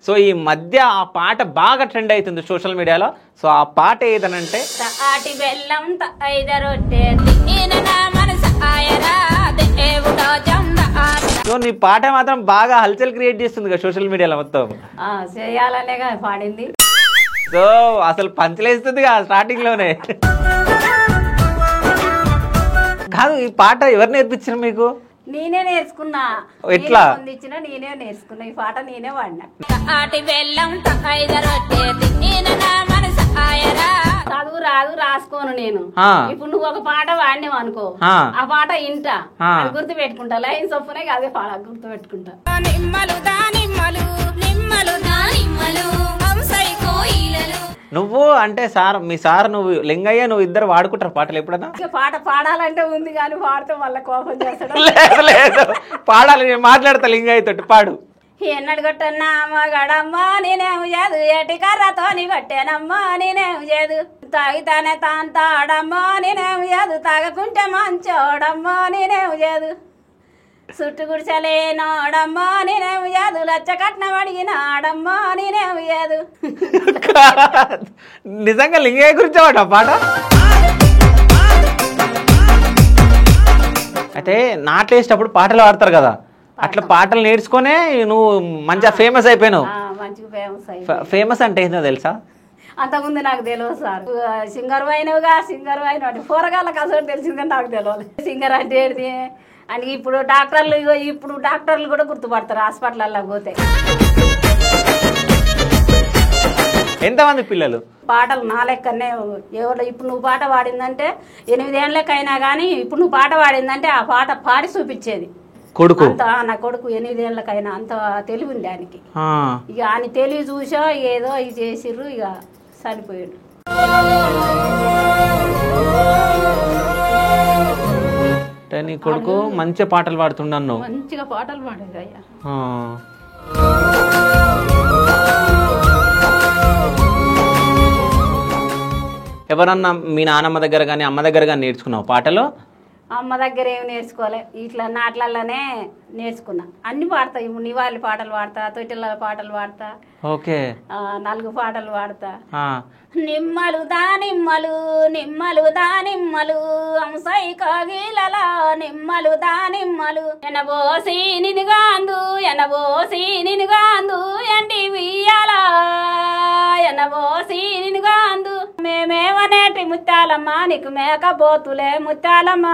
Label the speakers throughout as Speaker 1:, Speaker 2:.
Speaker 1: So ఈ మధ్య ఆ పాట బాగా ట్రెండ్ అవుతుంది సోషల్ మీడియాలో. సో ఆ పాట ఏదనంటే
Speaker 2: తాటి బెల్లం ఐద రొట్టె తిననా మనసు ఆయరా దేవుడో జంద
Speaker 1: సో నీ పాట మాత్రం బాగా హల్చల్ క్రియేట్ చేస్తుంది కదా సోషల్ మీడియాలో మొత్తం.
Speaker 2: చేయాలనేగా పాడింది.
Speaker 1: సో అసలు పంచలేస్తుంది కదా స్టార్టింగ్ లోనే. కాదు ఈ పాట ఎవరు నేర్పించారు మీకు?
Speaker 2: నేనే నేర్చుకున్నా.
Speaker 1: ఎట్లా?
Speaker 2: నేనే నేర్చుకున్నా. ఈ పాట నేనే వాడినా. తాటి బెల్లం ఐద రొట్టె తిననా మనసు ఆయరా. చదువు రాదు రాసుకోను నేను. ఇప్పుడు నువ్వు ఒక పాట వాడినావు అనుకో, ఆ పాట ఇంటా గుర్తు పెట్టుకుంటా. లైన్ చొప్పునే అదే పాట గుర్తు పెట్టుకుంటా. నిమ్మలు దానిమ్మలు నిమ్మలు దానిమ్మలు
Speaker 1: నువ్వు అంటే సార్ మీ సార్ నువ్వు లింగయ్య నువ్వు ఇద్దరు వాడుకుంటారు పాటలు ఎప్పుడన్నా?
Speaker 2: పాట పాడాలంటే ఉంది కానీ పాడితే మళ్ళీ కోపం చేస్తాడు.
Speaker 1: లేదు లేదు పాడాలి, నేను మాట్లాడతా లింగయ్య తోటి. పాడు.
Speaker 2: ఎన్నడు కొట్టన్నా మగడమ్మా నేనేం చేదు, ఏటి కర్రతోని కొట్టేనమ్మా నేనేం చేదు, తాగితానే తాంతాడమ్మా నేనేం చేదు, తాగకుంటే మంచోడమ్మా నేనేం చేదు, చుట్టు గుడిచలేనోడమ్మా నేనేం చేదు, లచ్చ కట్నం అడిగినాడమ్మా నేనేం చేదు.
Speaker 1: నిజంగా లింగయ్య గురించి వాడు ఆ పాట. అయితే నాట్లేసేటప్పుడు పాటలు పాడతారు కదా, అట్లా పాటలు నేర్చుకునే నువ్వు మంచిగా ఫేమస్ అయిపోయినావు. ఫేమస్ అంటే ఏంటో తెలుసా?
Speaker 2: అంతకుముందు నాకు తెలియదు సార్. సింగర్ అయినవుగా, సింగర్ అయిన కూరగాయలకు అసలు తెలిసింది కానీ నాకు తెలియదు సింగర్ అంటే ఏంటి అని. ఇప్పుడు డాక్టర్లు కూడా గుర్తుపడతారు హాస్పిటల్లో పోతే.
Speaker 1: ఎంతమంది పిల్లలు?
Speaker 2: పాటలు నా లెక్కనే ఎవరు. ఇప్పుడు నువ్వు పాట పాడిందంటే 8 ఏళ్ళకైనా కానీ ఇప్పుడు నువ్వు పాట పాడిందంటే ఆ పాట పాడి చూపించేది
Speaker 1: కొడుకు.
Speaker 2: నా కొడుకు 8 ఏళ్ళకైనా అంత తెలివి ఉంది ఆయనకి. ఇక ఆయన తెలివి చూసా ఏదో ఇది చేసిర్రు, ఇక చనిపోయాడు.
Speaker 1: నీ కొడుకు మంచిగా పాటలు పాడుతున్నాను.
Speaker 2: మంచిగా పాటలు పాడేది అయ్యా.
Speaker 1: ఎవరన్నా మీ నానమ్మ దగ్గర కానీ అమ్మ దగ్గర కానీ నేర్చుకున్నావు పాటలు?
Speaker 2: అమ్మ దగ్గర ఏమి నేర్చుకోలే, ఇట్లా నాట్లలోనే నేర్చుకున్నా. అన్ని పాడతా. ఇప్పుడు నివాళి పాటలు పాడతా, తొట్టిల పాటలు పాడతా,
Speaker 1: ఓకే,
Speaker 2: నలుగు పాటలు పాడతా. నిమ్మలు దానిమ్మలు నిమ్మలు దానిమ్మలు అంశై కాగిలలా నిమ్మలు దానిమ్మలు ఎనబోసి నినుగాందు ఎనబోసి నినుగాందు ఎండి వియ్యాలా ఎనబోసి నినుగాందు మేమేమనేటి ముత్యాలమ్మ నీకు మేకపోతులే ముత్యాలమ్మ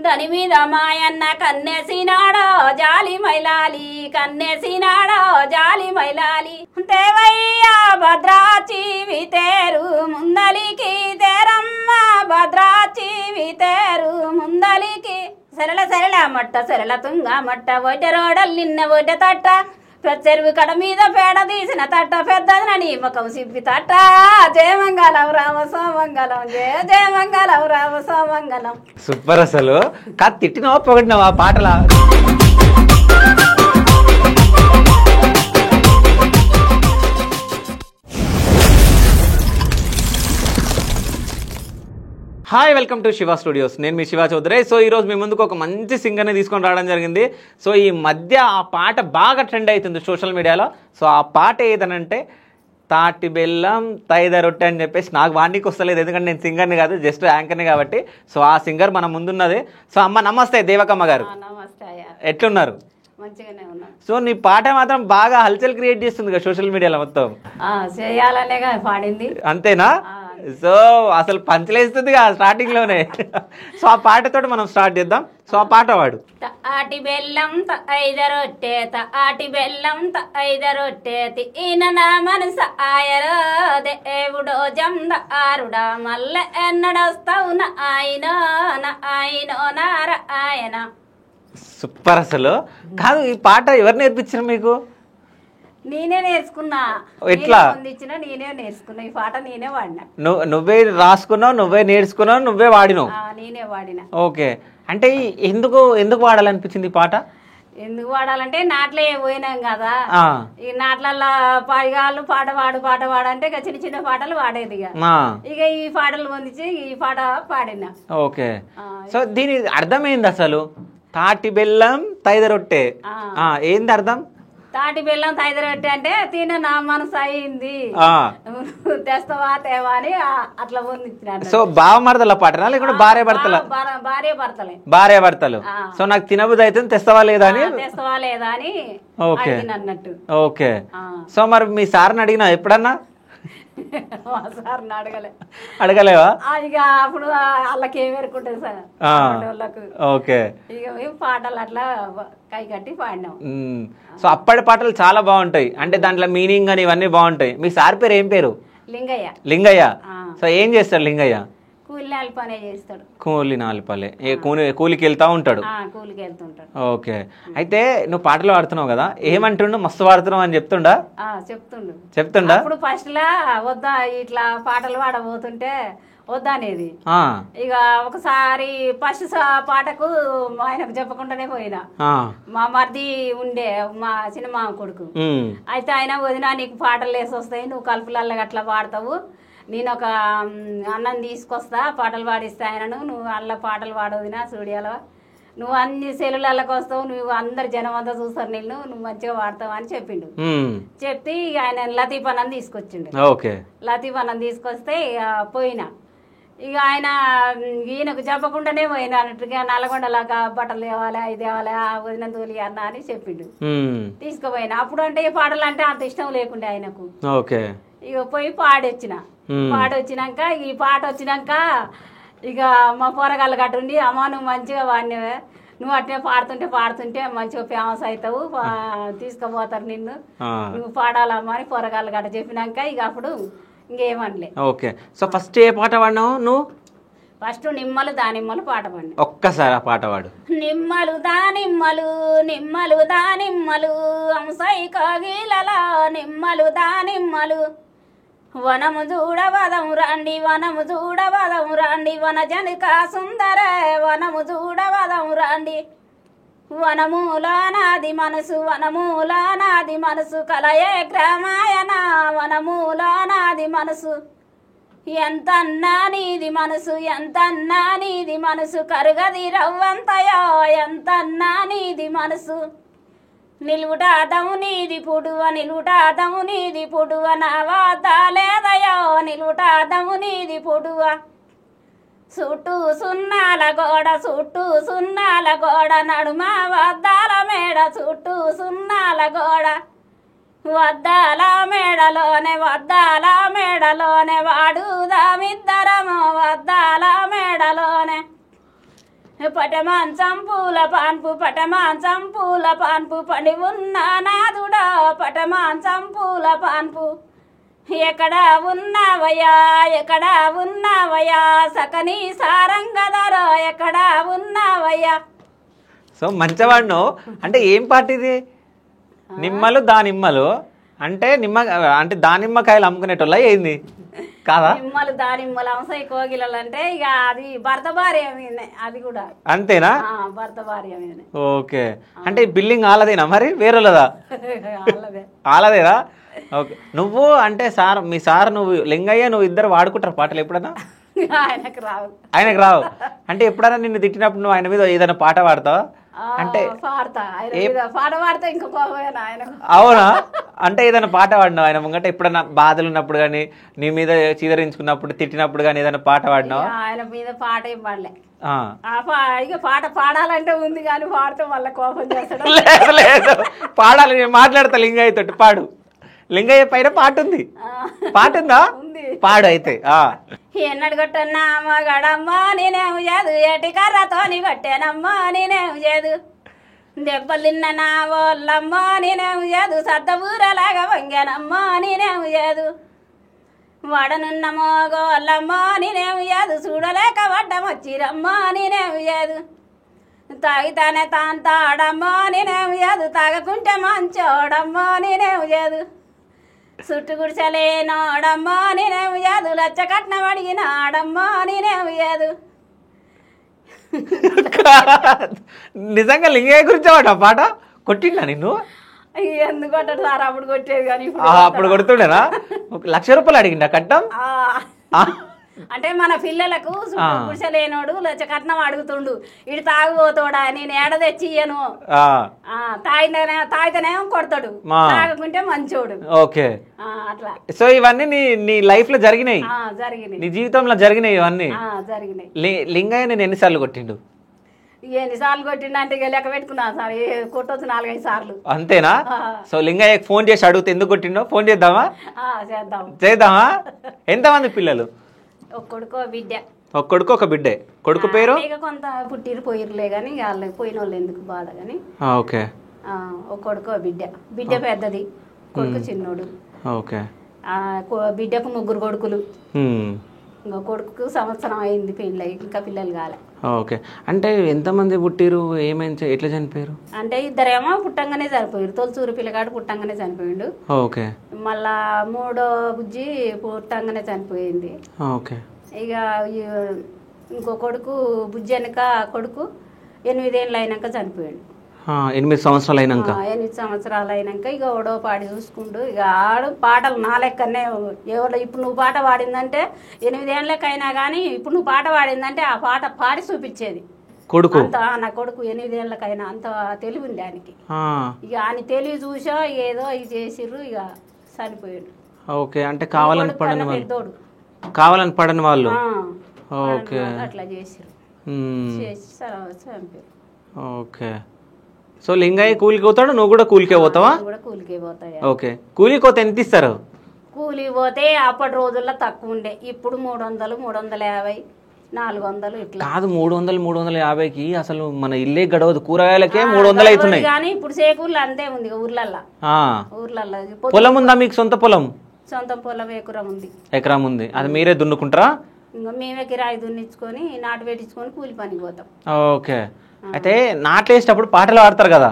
Speaker 2: దాని మీద మాయన్న కన్నేసినాడో జాలి మైలాలి కన్నేసినాడో జాలి మైలాలి దేవయ్యా భద్రాచి వితేరు ముందలికి తేరమ్మ భద్రాచి వితేరు ముందలికి సరళ సరళ మట్ట సరళ తుంగ మట్ట ఒడ్డ రోడలు నిన్న ఒడ్డ తట్ట చెరువు కడ మీద పేడ తీసిన తట్ట పెద్దదని ముఖం సిప్పి తట్ట జయమంగళం రామ సోమంగళం జయమంగళం రామ సోమంగళం.
Speaker 1: సూపర్. అసలు కాదు తిట్టినావా పొగడినావా పాటలా? Hi, welcome to Shiva studios. నేను మీ శివ చౌదరి. సో ఈరోజు మీ ముందుకు ఒక మంచి సింగర్ని తీసుకొని రావడం జరిగింది. సో ఈ మధ్య ఆ పాట బాగా ట్రెండ్ అవుతుంది సోషల్ మీడియాలో. సో ఆ పాట ఏదనంటే తాటి బెల్లం తైద రొట్టె అని చెప్పేసి. నాకు వాడికి వస్తలేదు ఎందుకంటే నేను సింగర్ని కాదు, జస్ట్ యాంకర్ని కాబట్టి. సో ఆ సింగర్ మన ముందున్నది. సో అమ్మ నమస్తే, దేవకమ్మ గారు.
Speaker 2: నమస్తే అయ్యా.
Speaker 1: ఎట్లున్నారు?
Speaker 2: మంచిగానే ఉన్నా.
Speaker 1: సో నీ పాట మాత్రం బాగా హల్చల్ క్రియేట్ చేస్తుంది కదా సోషల్ మీడియాలో మొత్తం.
Speaker 2: చేయాలనేగా పాడింది.
Speaker 1: అంతేనా? సో అసలు పంచలేస్తుంది కదా స్టార్టింగ్ లోనే. సో ఆ పాటతో మనం స్టార్ట్ చేద్దాం. సో ఆ పాట వాడు.
Speaker 2: తాటి బెల్లం ఐద రొట్టె తాటి బెల్లం ఐద రొట్టె తిననా మనసు ఆయరా దేవుడో జంద ఆరుడా మల్ల ఎన్నడొస్తావు నా ఆయన నా ఆయన నార ఆయన.
Speaker 1: సూపర్. అసలు కాదు ఈ పాట ఎవరు నేర్పించారు మీకు?
Speaker 2: నేనే నేర్చుకున్నా.
Speaker 1: ఎట్లా?
Speaker 2: నేనే నేర్చుకున్నా. ఈ పాట నేనే వాడినా.
Speaker 1: నువ్వే రాసుకున్నావు, నువ్వే నేర్చుకున్నావు, నువ్వే వాడినావు?
Speaker 2: నేనే వాడినా.
Speaker 1: ఓకే. అంటే ఎందుకు వాడాలనిపించింది ఈ పాట?
Speaker 2: ఎందుకు వాడాలంటే నాట్లే పోయినాం కదా, ఈ నాట్లల్లో పైగాళ్ళు పాట పాడు అంటే ఇక చిన్న చిన్న పాటలు పాడేది. ఇక ఈ పాటలు పొందించి ఈ పాట పాడినా.
Speaker 1: ఓకే. సో దీని అర్థం ఏంది అసలు? తాటి బెల్లం తైద రొట్టె ఏంది అర్థం?
Speaker 2: తాటి బెల్లం తైదరొట్టి అంటే తిన నా మనసు అయింది తెస్తావా తేవా అని అట్లా పొందించిన.
Speaker 1: సో బావమరదల పాటనా లేకుంటే భార్య భర్తల? భార్య భర్తలు. సో నాకు తినబుద్ధి అయితే తెస్తావా లేదా అని
Speaker 2: ఓకే అన్నట్టు.
Speaker 1: ఓకే. సో మరి మీ సార్ని అడిగినా ఎప్పుడన్నా? అడగలేవా?
Speaker 2: ఇక అప్పుడు వాళ్ళకి ఏం ఎరుకుంటుంది సార్ వాళ్ళకు.
Speaker 1: ఓకే.
Speaker 2: ఇక మేము పాటలు అట్లా కై కట్టి పాడినాం.
Speaker 1: సో అప్పటి పాటలు చాలా బాగుంటాయి, అంటే దాంట్లో మీనింగ్ అని ఇవన్నీ బాగుంటాయి. మీ సార్ పేరు ఏం పేరు?
Speaker 2: లింగయ్య.
Speaker 1: లింగయ్య. సో ఏం చేస్తాడు లింగయ్య?
Speaker 2: కూలి పనే చేస్తాడు.
Speaker 1: కూలి నాలుపలే కూలికి వెళ్తా ఉంటాడు.
Speaker 2: కూలికి వెళ్తుంటాడు.
Speaker 1: ఓకే. అయితే నువ్వు పాటలు పాడుతున్నావు కదా, ఏమంటుండు? మస్తు పాడుతున్నావు అని చెప్తుండా? చెప్తుండా?
Speaker 2: ఇప్పుడు ఫస్ట్ లా వద్దా ఇట్లా పాటలు పాడబోతుంటే వద్దనేది. ఇక ఒకసారి ఫస్ట్ పాటకు ఆయనకు చెప్పకుండానే పోయినా. మా మరిది ఉండే మా చిన్న మామ కొడుకు. అయితే ఆయన వదినా నీకు పాటలు వేసి వస్తాయి, నువ్వు కలుపులల్ల అట్లా పాడతావు, నేను ఒక అన్నం తీసుకొస్తా పాటలు పాడిస్తా ఆయనను, నువ్వు అల్ల పాటలు పాడవదినా స్టూడియోలో, నువ్వు అన్ని సెల్లులకు వస్తావు, నువ్వు అందరు జనం అంతా చూస్తారు నిన్ను, నువ్వు మంచిగా పాడతావు అని చెప్పిండు. చెప్తే ఆయన లతీఫ్ అన్నం తీసుకొచ్చిండు. లతీఫ్ అన్నం తీసుకొస్తే పోయినా. ఇక ఆయన ఈయనకు చెప్పకుండానే పోయినా అన్నట్టుగా నల్లగొండలాగా బట్టలు తేవాలి అవి తేవాలి వదిన తోలి అన్న అని చెప్పిండు. తీసుకుపోయినా. అప్పుడు అంటే పాటలు అంటే అంత ఇష్టం లేకుండే ఆయనకు. ఇక పోయి పాడొచ్చిన. పాడొచ్చినాక ఈ పాట వచ్చినాక ఇక మా పోరగాళ్ళు కట్టుండి, అమ్మ నువ్వు మంచిగా వాడినవే, నువ్వు అట్నే పాడుతుంటే మంచిగా ఫేమస్ అవుతావు, తీసుకుపోతారు నిన్ను, నువ్వు పాడాలమ్మా అని పోరగాళ్ళు గట్ట చెప్పినాక ఇక అప్పుడు ఇంకేమనలే.
Speaker 1: ఓకే. సో ఫస్ట్ ఏ పాట పాడినావు నువ్వు?
Speaker 2: ఫస్ట్ నిమ్మలు దానిమ్మలు పాట పాడి.
Speaker 1: ఒక్కసారి ఆ పాట పాడు.
Speaker 2: నిమ్మలు దానిమ్మలు నిమ్మలు దానిమ్మలు అంశై కాగిలలా నిమ్మలు దానిమ్మలు వనము చూడవదము రండి వనము చూడవదము రండి వన జనిక సుందరే వనము చూడవదము రండి వనమూలా నాది మనసు వనమూలా నాది మనసు కలయే గ్రామాయణ వనమూలా నాది మనసు ఎంతన్నా నీది మనసు ఎంతన్నా నీది మనసు కరుగది రవ్వంతయో ఎంతన్నా నీది మనసు నిలువుటాదము నీది పుడువ నిలువుటాదము నీది పుడువ నా వద్ద లేదయో నిలువుటాదము నీది పుడువ చుట్టూ సున్నాల గోడ నడుమ వద్దాల మేడ చుట్టూ సున్నాల గోడ వద్దాల మేడలోనే వాడుదామిద్దరము వద్దాల మేడలోనే పటమాంచం పూల పాన్పు పడి ఉన్న నాదుడా పటమాంచం పూల పాన్పు ఎక్కడ ఉన్నావయ్యా సకని సారంగదరో ఎక్కడ ఉన్నావయ్యా.
Speaker 1: సో మంచివాడు. అంటే ఏం పాట ఇది? నిమ్మలు దానిమ్మలు అంటే అంటే దానిమ్మకాయలు అమ్ముకునేటోళ్ళ ఏంది కాదా?
Speaker 2: నిమ్మలు దానిమ్మలు అంశై కోగిలలు అంటే ఇక అది భర్త భార్య అది కూడా
Speaker 1: అంతేనా?
Speaker 2: భర్త భార్య.
Speaker 1: ఓకే. అంటే బిల్డింగ్ ఆలదేనా మరి వేరేదా? ఆలదేనా? ఓకే. నువ్వు అంటే మీ సార్ నువ్వు లింగయ్య నువ్వు ఇద్దరు వాడుకుంటారు పాటలు ఎప్పుడన్నా?
Speaker 2: ఆయనకు
Speaker 1: రావు. అంటే ఎప్పుడైనా నిన్ను తిట్టినప్పుడు నువ్వు ఆయన మీద ఏదైనా పాట పాడతావా? అంటే
Speaker 2: పాట పాడితే ఇంకా
Speaker 1: అవునా? అంటే ఏదైనా పాట పాడినావు ఆయన ముంగట ఎప్పుడన్నా బాధలు ఉన్నప్పుడు కానీ నీ మీద చీదరించుకున్నప్పుడు తిట్టినప్పుడు కానీ ఏదైనా పాట పాడినావా?
Speaker 2: ఆయన మీద పాట ఏం పాడలే. ఇక పాట పాడాలంటే ఉంది కానీ పాడితే మళ్ళీ కోపం చేస్తాడు.
Speaker 1: లేదు పాడాలి. నేను మాట్లాడతా లింగయ్య తోటి. పాడు. లింగయ్య పైన పాట ఉందా? పాడు అయితే.
Speaker 2: ఎన్నడు కొట్టన్నామా గడమ్మా నేనేం చేదు ఏటి కర్రతోని కొట్టేనమ్మా నేనేం చేదు దెబ్బలు తిన్న నా వాళ్ళమ్మా నేనేం చేదు సద్దబూరలాగా వంగానమ్మా నేనేం చేదు వడనున్న మోగోళ్ళమ్మా నేనేం చేదు చూడలేక వడ్డం వచ్చిరమ్మా నేనేం చేదు తాగితానే తాంతాడమ్మా నేనేం చేదు తాగకుంటే మంచోడమ్మా నేనేం చేదు చుట్టు గుడిసెలేనోడమ్మా నేనేం చేదు లచ్చ కట్నం అడిగినాడమ్మా నేనేం చేదు.
Speaker 1: నిజంగా లింగయ్య గురించి ఆ పాట కొట్టిండా నిన్ను?
Speaker 2: ఎందుకు కొట్టాడు సార్? అప్పుడు కొట్టేది కానీ
Speaker 1: అప్పుడు కొడుతుండేనా? 1,00,000 రూపాయలు అడిగిండా కట్టం?
Speaker 2: అంటే మన పిల్లలకు పురుషలేనోడు లచ్చ కట్నం అడుగుతుండు, ఇటు తాగుపోతాడా, నేను ఏడ తెచ్చి ఇయ్యను, తాగితేనేమో కొడతాడు, తాగకుంటే మంచోడు.
Speaker 1: ఓకే,
Speaker 2: అట్లా.
Speaker 1: సో ఇవన్నీ నీ లైఫ్ లో జరిగినాయి,
Speaker 2: జరిగినాయి,
Speaker 1: నీ జీవితంలో జరిగినాయి ఇవన్నీ.
Speaker 2: జరిగినాయి.
Speaker 1: లింగయ్య నేను ఎన్నిసార్లు కొట్టిండు?
Speaker 2: ఎన్నిసార్లు కొట్టిండు అంటే లెక్క పెట్టుకున్నా సార్, కొట్టొచ్చు 4-5 సార్లు.
Speaker 1: అంతేనా? సో లింగయ్య ఫోన్ చేసి అడిగితే ఎందుకు కొట్టిండో ఫోన్ చేద్దామా? చేద్దామా? ఎంతమంది పిల్లలు?
Speaker 2: ఒక కొడుకు బిడ్డ.
Speaker 1: ఒక కొడుకు ఒక బిడ్డే. కొడుకు పేరు?
Speaker 2: కొంత పుట్టిరు పోయిరులే కానీ వాళ్ళకి పోయిన వాళ్ళు ఎందుకు బాధ కానీ.
Speaker 1: ఓకే.
Speaker 2: ఒక కొడుకు బిడ్డ. బిడ్డ పెద్దది, కొడుకు చిన్నోడు.
Speaker 1: ఓకే.
Speaker 2: బిడ్డకు 3 కొడుకులు. ఇంకో కొడుకు సంవత్సరం అయింది పెళ్ళి, ఇంకా పిల్లలు కాలే.
Speaker 1: ఓకే. అంటే ఎంతమంది పుట్టిరు, ఏమైంది, ఎట్లా చనిపోయారు?
Speaker 2: అంటే ఇద్దరేమో పుట్టంగానే చనిపోయారు. తొలిచూరు పిల్లగాడు పుట్టంగానే చనిపోయిండు.
Speaker 1: ఓకే.
Speaker 2: మళ్ళా 3వ బుజ్జి పుట్టంగానే చనిపోయింది.
Speaker 1: ఓకే.
Speaker 2: ఇక ఇంకో కొడుకు బుజ్జి వెనక కొడుకు 8 ఏళ్ళు అయినాక చనిపోయాడు.
Speaker 1: 8 సంవత్సరాలు అయినాక.
Speaker 2: 8 సంవత్సరాలు అయినాక ఇక ఓడో పాడి చూసుకుంటూ ఇక ఆడు పాటలు నా లెక్కనే. ఎవరు ఇప్పుడు నువ్వు పాట పాడిందంటే 8 ఏళ్ళకైనా కానీ ఇప్పుడు నువ్వు పాట పాడిందంటే ఆ పాట పాడి చూపించేది
Speaker 1: కొడుకు.
Speaker 2: అంత నా కొడుకు 8 ఏళ్ళకైనా అంత తెలివి ఉంది ఆయనకి. ఇక ఆయన తెలివి చూసా ఏదో ఇది చేసిర్రు, ఇక చనిపోయాడు.
Speaker 1: ఓకే. అంటే కావాలని పడని వాళ్ళు, కావాలని పడని వాళ్ళు. ఓకే.
Speaker 2: అట్లా చేసిర్రు, చేసి చనిపోయారు.
Speaker 1: ఓకే. సో లింగయ్య కూలికి పోతాడు, నువ్వు కూడా కూలికే పోతావా?
Speaker 2: కూలికే పోతాయి.
Speaker 1: ఓకే. కూలికి పోతే ఎంత ఇస్తారు?
Speaker 2: కూలికి పోతే అప్పటి రోజుల్లో తక్కువ ఉండే, ఇప్పుడు 300, 350, 400 ఇట్లా.
Speaker 1: కాదు, 300, 350కి అసలు మన ఇల్లే గడవదు, కూరగాయలకే 300 అవుతున్నాయి.
Speaker 2: కానీ ఇప్పుడు సేకూర్లు అంతే ఉంది ఊర్లల్లో.
Speaker 1: పొలం ఉందా మీకు? సొంత పొలం?
Speaker 2: సొంత పొలం ఎకరం ఉంది.
Speaker 1: ఎకరం ఉంది, అది మీరే దున్నుకుంటారా?
Speaker 2: ఇంకా మేమే కిరాయి దున్నించుకొని నాటు పెట్టించుకొని కూలి పనికి పోతాం.
Speaker 1: ఓకే. అయితే నాట్లు వేసేటప్పుడు పాటలు పాడతారు కదా,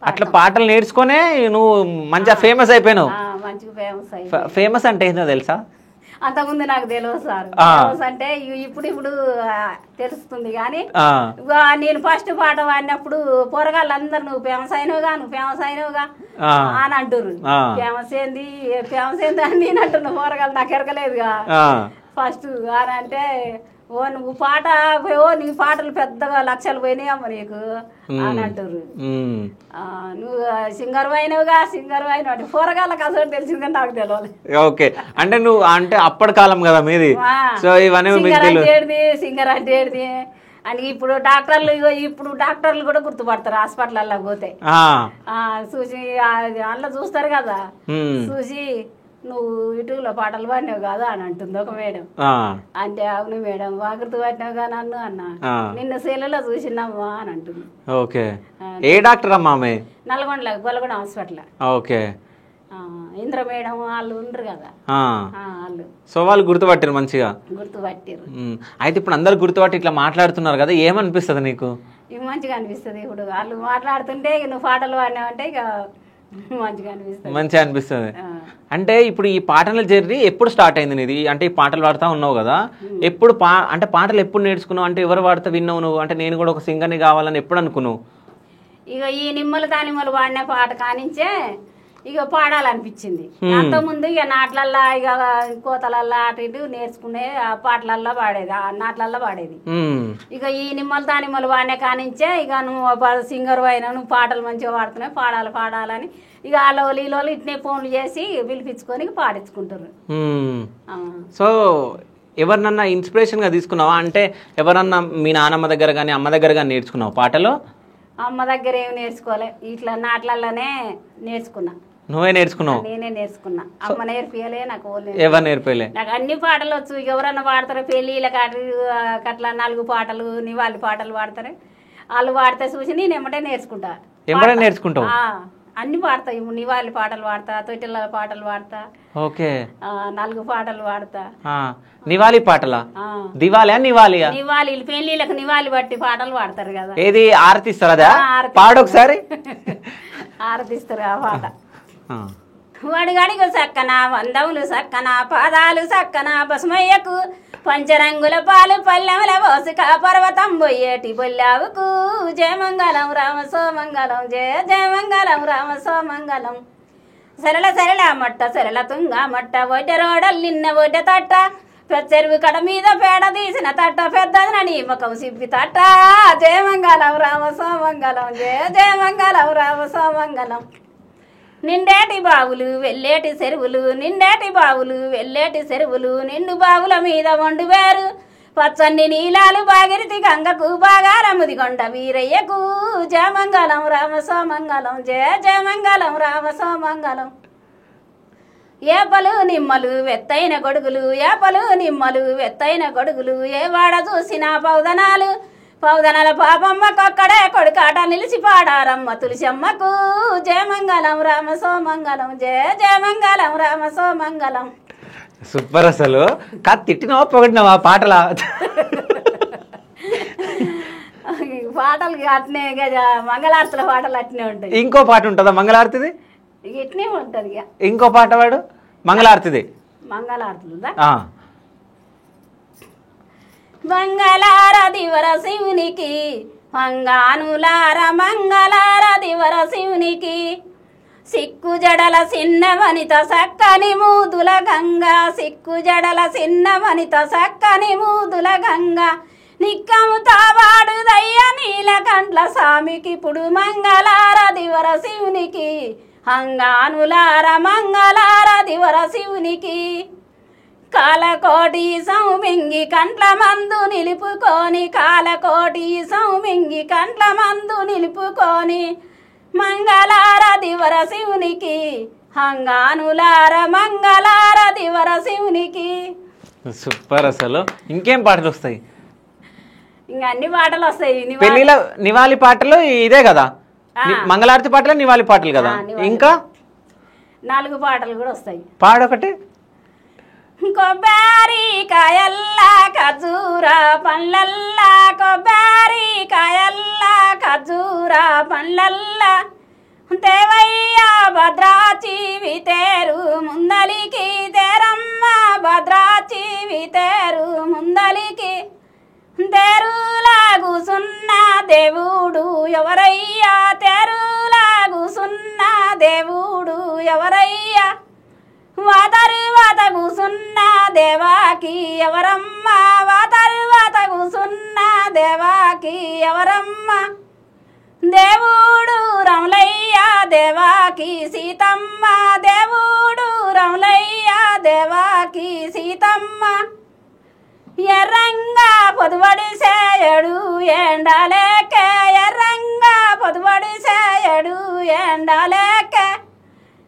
Speaker 1: అట్లా పాటలు నేర్చుకునే నువ్వు మంచిగా ఫేమస్ అయిపోయినావు.
Speaker 2: మంచిగా ఫేమస్
Speaker 1: ఫేమస్ అంటే ఏంటో తెలుసా?
Speaker 2: అంతకుముందు నాకు తెలియదు సార్. ఫేమస్ అంటే ఇప్పుడు తెలుస్తుంది కానీ నేను ఫస్ట్ పాట పాడినప్పుడు పోరగాళ్ళందరూ నువ్వు ఫేమస్ అయినవుగా, నువ్వు ఫేమస్ అయినవుగా అని అంటుర్రు. ఫేమస్ ఏంది అని నేను అంటున్నా, పోరగాళ్ళు నాకు ఎరకలేదుగా ఫస్ట్ అని అంటే, ఓ నువ్వు పాట నీ పాటలు పెద్దగా లక్షలు పోయినాయమ్మ నీకు అని అంటారు. నువ్వు సింగర్ అయినవుగా, సింగర్ అయిన అంటే పోరగాళ్ళకి అసలు తెలిసింది కానీ నాకు తెలియాలి.
Speaker 1: ఓకే. అంటే నువ్వు అంటే అప్పటి కాలం కదా మీది, సో ఇవన్నీ
Speaker 2: సింగర్ అంటే ఏడిది అని ఇప్పుడు డాక్టర్లు కూడా గుర్తుపడతారు హాస్పిటల్లో పోతే. చూసి అందులో చూస్తారు కదా, చూసి నువ్వు యూట్యూబ్లో పాటలు పాడినావు కాదా అని అంటుంది ఒక మేడం. అంటే అవును మేడం, వాకృతి పట్టినావుగా నన్ను అన్న, నిన్న సెల్లులో చూసినామ్మా అని అంటుంది.
Speaker 1: ఓకే. ఏ డాక్టర్ అమ్మా?
Speaker 2: Nalgonda Gollagonda hospital.
Speaker 1: Okay.
Speaker 2: Indra madam వాళ్ళు ఉండరు కదా వాళ్ళు.
Speaker 1: సో వాళ్ళు గుర్తుపట్టారు, మంచిగా
Speaker 2: గుర్తుపట్టారు.
Speaker 1: అయితే ఇప్పుడు అందరు గుర్తుపట్టి ఇట్లా మాట్లాడుతున్నారు కదా, ఏమనిపిస్తుంది నీకు?
Speaker 2: ఇవి మంచిగా అనిపిస్తుంది. ఇప్పుడు వాళ్ళు మాట్లాడుతుంటే నువ్వు పాటలు పాడినావంటే ఇక మంచిగా అనిపిస్తుంది.
Speaker 1: అంటే ఇప్పుడు ఈ పాటల జర్నీ ఎప్పుడు స్టార్ట్ అయింది నీది? అంటే ఈ పాటలు పాడుతా ఉన్నావు కదా, ఎప్పుడు అంటే పాటలు ఎప్పుడు నేర్చుకున్నావు? అంటే ఎవరు పాడుతా విన్నావు నువ్వు? అంటే నేను కూడా ఒక సింగర్ని కావాలని ఎప్పుడు అనుకున్నావు?
Speaker 2: ఇక ఈ నిమ్మలు తానిమ్మలు పాడిన పాట కానించే ఇక పాడాలనిపించింది. అంతకుముందు ఇక నాట్లల్లా ఇక కోతలల్లా అటు ఇటు నేర్చుకునే పాటలల్లో పాడేది, నాట్లల్లో పాడేది. ఇక ఈ నిమ్మలు తానిమ్మలు పాడిన కానించే ఇక నువ్వు సింగర్ అయినా, నువ్వు పాటలు మంచిగా పాడుతున్నావు, పాడాలని ఇక వాళ్ళు వీళ్ళు ఇట్నే ఫోన్లు చేసి పిలిపించుకొని పాడించుకుంటారు.
Speaker 1: సో ఎవరినన్నా ఇన్స్పిరేషన్ గా తీసుకున్నావా? అంటే ఎవరన్నా మీ నానమ్మ దగ్గర కానీ అమ్మ దగ్గర కానీ నేర్చుకున్నావు పాటలు?
Speaker 2: అమ్మ దగ్గర ఏమి నేర్చుకోలే, ఇట్లా నాట్లల్లోనే నేర్చుకున్నా.
Speaker 1: నువ్వే నేర్చుకున్నావు?
Speaker 2: నేనే నేర్చుకున్నా. అమ్మ నేర్పియలే, నాకు
Speaker 1: ఎవరు నేర్పియలే.
Speaker 2: నాకు అన్ని పాటలు వచ్చు. ఎవరన్నా పాడతారు పెళ్ళిళ్ళకి అట్లా 4 పాటలు నివాళి పాటలు పాడతారు, వాళ్ళు పాడితే చూసి నేను ఎమ్మటే నేర్చుకుంటా.
Speaker 1: ఎమ్మటే నేర్చుకుంటావు?
Speaker 2: అన్ని పాడతా. నివాళి పాటలు పాడతా, తొట్టెల పాటలు పాడతా.
Speaker 1: ఓకే.
Speaker 2: 4 పాటలు పాడతా.
Speaker 1: నివాళి పాటలా? దివాళి నివాళి
Speaker 2: నివాళి పెళ్ళిళ్ళకి నివాళి బట్టి పాటలు పాడతారు కదా.
Speaker 1: ఏది ఆరతిస్తారు? అదా పాడొకసారి.
Speaker 2: ఆరతిస్తారు ఆ పాట. వడిగడిగు సక్కన వందములు సక్కన పాదాలు సక్కన బసుమయ్యకు పంచరంగుల పాలు పల్లెముల పోసుక పర్వతం బొయ్యేటి బొల్లావుకు జయమంగళం రామ సోమంగళం జయమంగళం రామ సోమంగళం. సరళ సరళ మట్ట సరళ తుంగ మట్ట ఒడ్డ రోడల్ నిన్న ఒడ్డ తట్ట చెరువు కడ మీద పేడ తీసిన తట్ట పెద్దది నీ ముఖం సిప్పి తట్ట జయమంగళం రామ సోమంగళం జయ జయమంగళం రామ సోమంగళం నిండేటి బావులు వెళ్ళేటి చెరువులు నిండేటి బావులు వెళ్ళేటి చెరువులు నిండు బావుల మీద వండు వేరు పచ్చని నీలాలు బాగిరితి గంగకు బాగారముది కొండ వీరయ్యకు జయమంగళం రామ సోమంగళం జయ జయమంగళం రామ సోమంగళం ఏపలు నిమ్మలు వెత్తైన గొడుగులు ఏపలు నిమ్మలు వెత్తైన గొడుగులు ఏ వాడ చూసిన పౌదనాల పాపమ్మకొక్కడే కొడుకాట నిలిచి పాడారమ్మ తులసమ్మకు జయమంగళం రామ సోమంగళం జయ జయమంగళం రామ సోమంగళం.
Speaker 1: సూపర్ అసలు కాదు తిట్టినావా పొగడినావా పాటలా?
Speaker 2: పాటలు అట్నే మంగళారతుల పాటలు అట్నే ఉంటాయి.
Speaker 1: ఇంకో పాట ఉంటుందా మంగళారతిది?
Speaker 2: ఇట్నే ఉంటది.
Speaker 1: ఇంకో పాట వాడు మంగళారతిది.
Speaker 2: మంగళారతులుదా? మంగళారతి వర శివునికి మంగానులార మంగళారతి వర శివునికి సిక్కు జడల చిన్న వనిత సక్కని మూదుల గంగా సిక్కు జడల చిన్న వనిత సక్కని మూదుల గంగా నిక్కముతా వాడు దయ్య నీలకంట్ల స్వామికి ఇప్పుడు మంగళారతి వర శివునికి అంగానులార మంగళారతి వర శివునికి కాలకోటి సౌమింగి కంట్ల మందు నిలుపుకొని కాలకోటి సౌమింగి కంట్ల మందు నిలుపుకొని మంగళారతి వర శివునికి అంగానులార మంగళారతి వర శివునికి.
Speaker 1: సూపర్ అసలు. ఇంకేం పాటలు వస్తాయి?
Speaker 2: ఇంకా అన్ని పాటలు వస్తాయి.
Speaker 1: పెళ్లిలో నివాళి పాటలు ఇదే కదా, మంగళారతి పాటలు నివాళి పాటలు కదా. ఇంకా
Speaker 2: 4 పాటలు కూడా వస్తాయి.
Speaker 1: పాడొకటి.
Speaker 2: కొబ్బరి కాయల్లా ఖర్జూరా పండ్లల్లా కొబ్బరి కాయల్లా ఖర్జూరా పండ్లల్లా దేవయ్య భద్రాచి వితేరు ముందలికి తేరమ్మ భద్రాచి వితేరు ముందలికి తేరులా కూసున్న దేవుడు ఎవరయ్యా తేరులా కూసున్న దేవుడు ఎవరయ్యా వాతరువాత కూసున్న దేవాకి ఎవరమ్మ వాతరువాత కూసున్న దేవాకి ఎవరమ్మ దేవుడు రమలయ్య దేవాకి సీతమ్మ దేవుడు రమలయ్య దేవాకి సీతమ్మ ఎర్రంగా పొదువడిసేయడు ఎండలేకే ఎర్రంగా పొదువడిసేయడు ఎండలేకే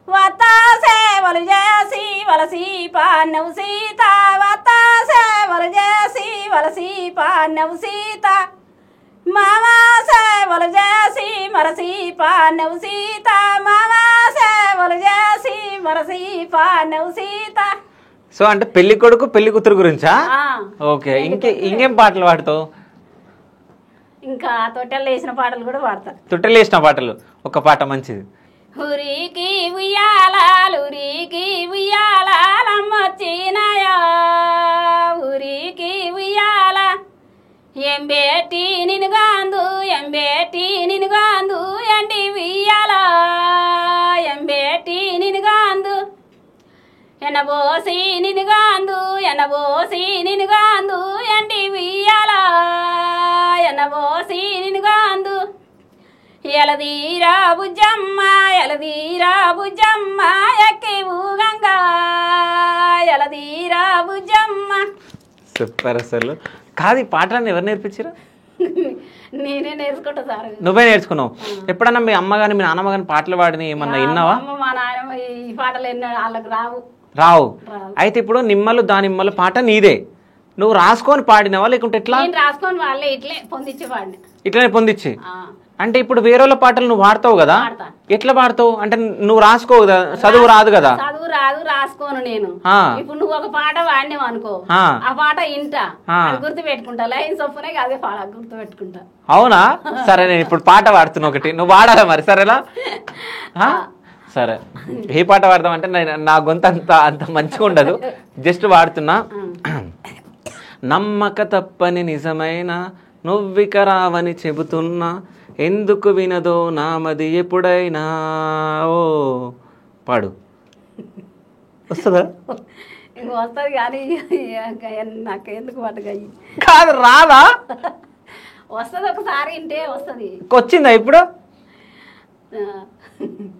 Speaker 2: వతాసేవలు చేసి వలసి పాన్నవు సీత వతాసేవలు చేసి వలసి పాన్నవు సీత మామా సేవలు చేసి మరసి పాన్నవు సీత మామా సేవలు చేసి మరసి పాన్నవు సీత.
Speaker 1: సో అంటే పెళ్లి కొడుకు పెళ్లి కూతురు గురించా? ఓకే. ఇంకేం పాటలు పాడతావు?
Speaker 2: ఇంకా తొట్టెలు వేసిన పాటలు కూడా పాడతా.
Speaker 1: తొట్టెలు వేసిన పాటలు ఒక పాట మంచిది.
Speaker 2: ఉరికి ఉయ్యాలూరికి ఉయ్యాలమ్మొచ్చినాయా ఊరికి ఉయ్యాల ఎంబేటి నినుగాందు ఎంబేటి నినుగాందు ఎండి ఉయ్యాల ఎంబేటి నినుగాందు ఎనబోసి నినుగాందు ఎనబోసి నినుగాందు ఎండి ఉయ్యాల ఎనబోసి నినుగాందు ఎలదీరా బుజ్జమ్మ ఎలదీరా బుజ్జమ్మ ఎక్కి ఊగంగా ఎలదీరా బుజ్జమ్మ.
Speaker 1: సూపర్ అసలు. కాదు ఈ పాటలను ఎవరు నేర్పించారు?
Speaker 2: నేనే నేర్చుకుంటా సార్.
Speaker 1: నువ్వే నేర్చుకున్నావు? ఎప్పుడన్నా మీ అమ్మ కానీ మీ నాన్నమ్మ కానీ పాటలు పాడిని ఏమన్నా విన్నావా?
Speaker 2: మా నాయనమ్మ ఈ పాటలు వాళ్ళకి
Speaker 1: రావు. అయితే ఇప్పుడు నిమ్మలు దానిమ్మలు పాట నీదే, నువ్వు రాసుకొని పాడినావా లేకుంటే ఎట్లా?
Speaker 2: రాసుకొని వాళ్ళే
Speaker 1: ఇట్లనే పొందించి. అంటే ఇప్పుడు వేరే వాళ్ళ పాటలు నువ్వు పాడతావు కదా, ఎట్లా పాడతావు? అంటే నువ్వు రాసుకోవు కదా, చదువు రాదు కదా.
Speaker 2: చదువు రాదు, రాసుకోను నేను. ఇప్పుడు నువ్వు ఒక పాట వాడినావు అనుకో, ఆ పాట ఇంటా గుర్తు పెట్టుకుంటా, లైన్ చొప్పునే అదే పాట గుర్తు పెట్టుకుంటా.
Speaker 1: అవునా? సరే నేను ఇప్పుడు పాట పాడుతున్నా ఒకటి, నువ్వు పాడాలా మరి? సరేలా? సరే, ఏ పాట పాడదాం అంటే నా గొంత అంత మంచిగా ఉండదు, జస్ట్ పాడుతున్నా. నమ్మక తప్పని నిజమైన నువ్విక రావని చెబుతున్నా, ఎందుకు వినదో నామది ఎప్పుడైనా. ఓ పాడు. వస్తుందా?
Speaker 2: ఇంక వస్తుంది కానీ నాకు ఎందుకు పట్టుగా
Speaker 1: కాదు రాదా?
Speaker 2: వస్తుంది ఒకసారి ఇంటే వస్తుంది.
Speaker 1: వచ్చిందా ఇప్పుడు?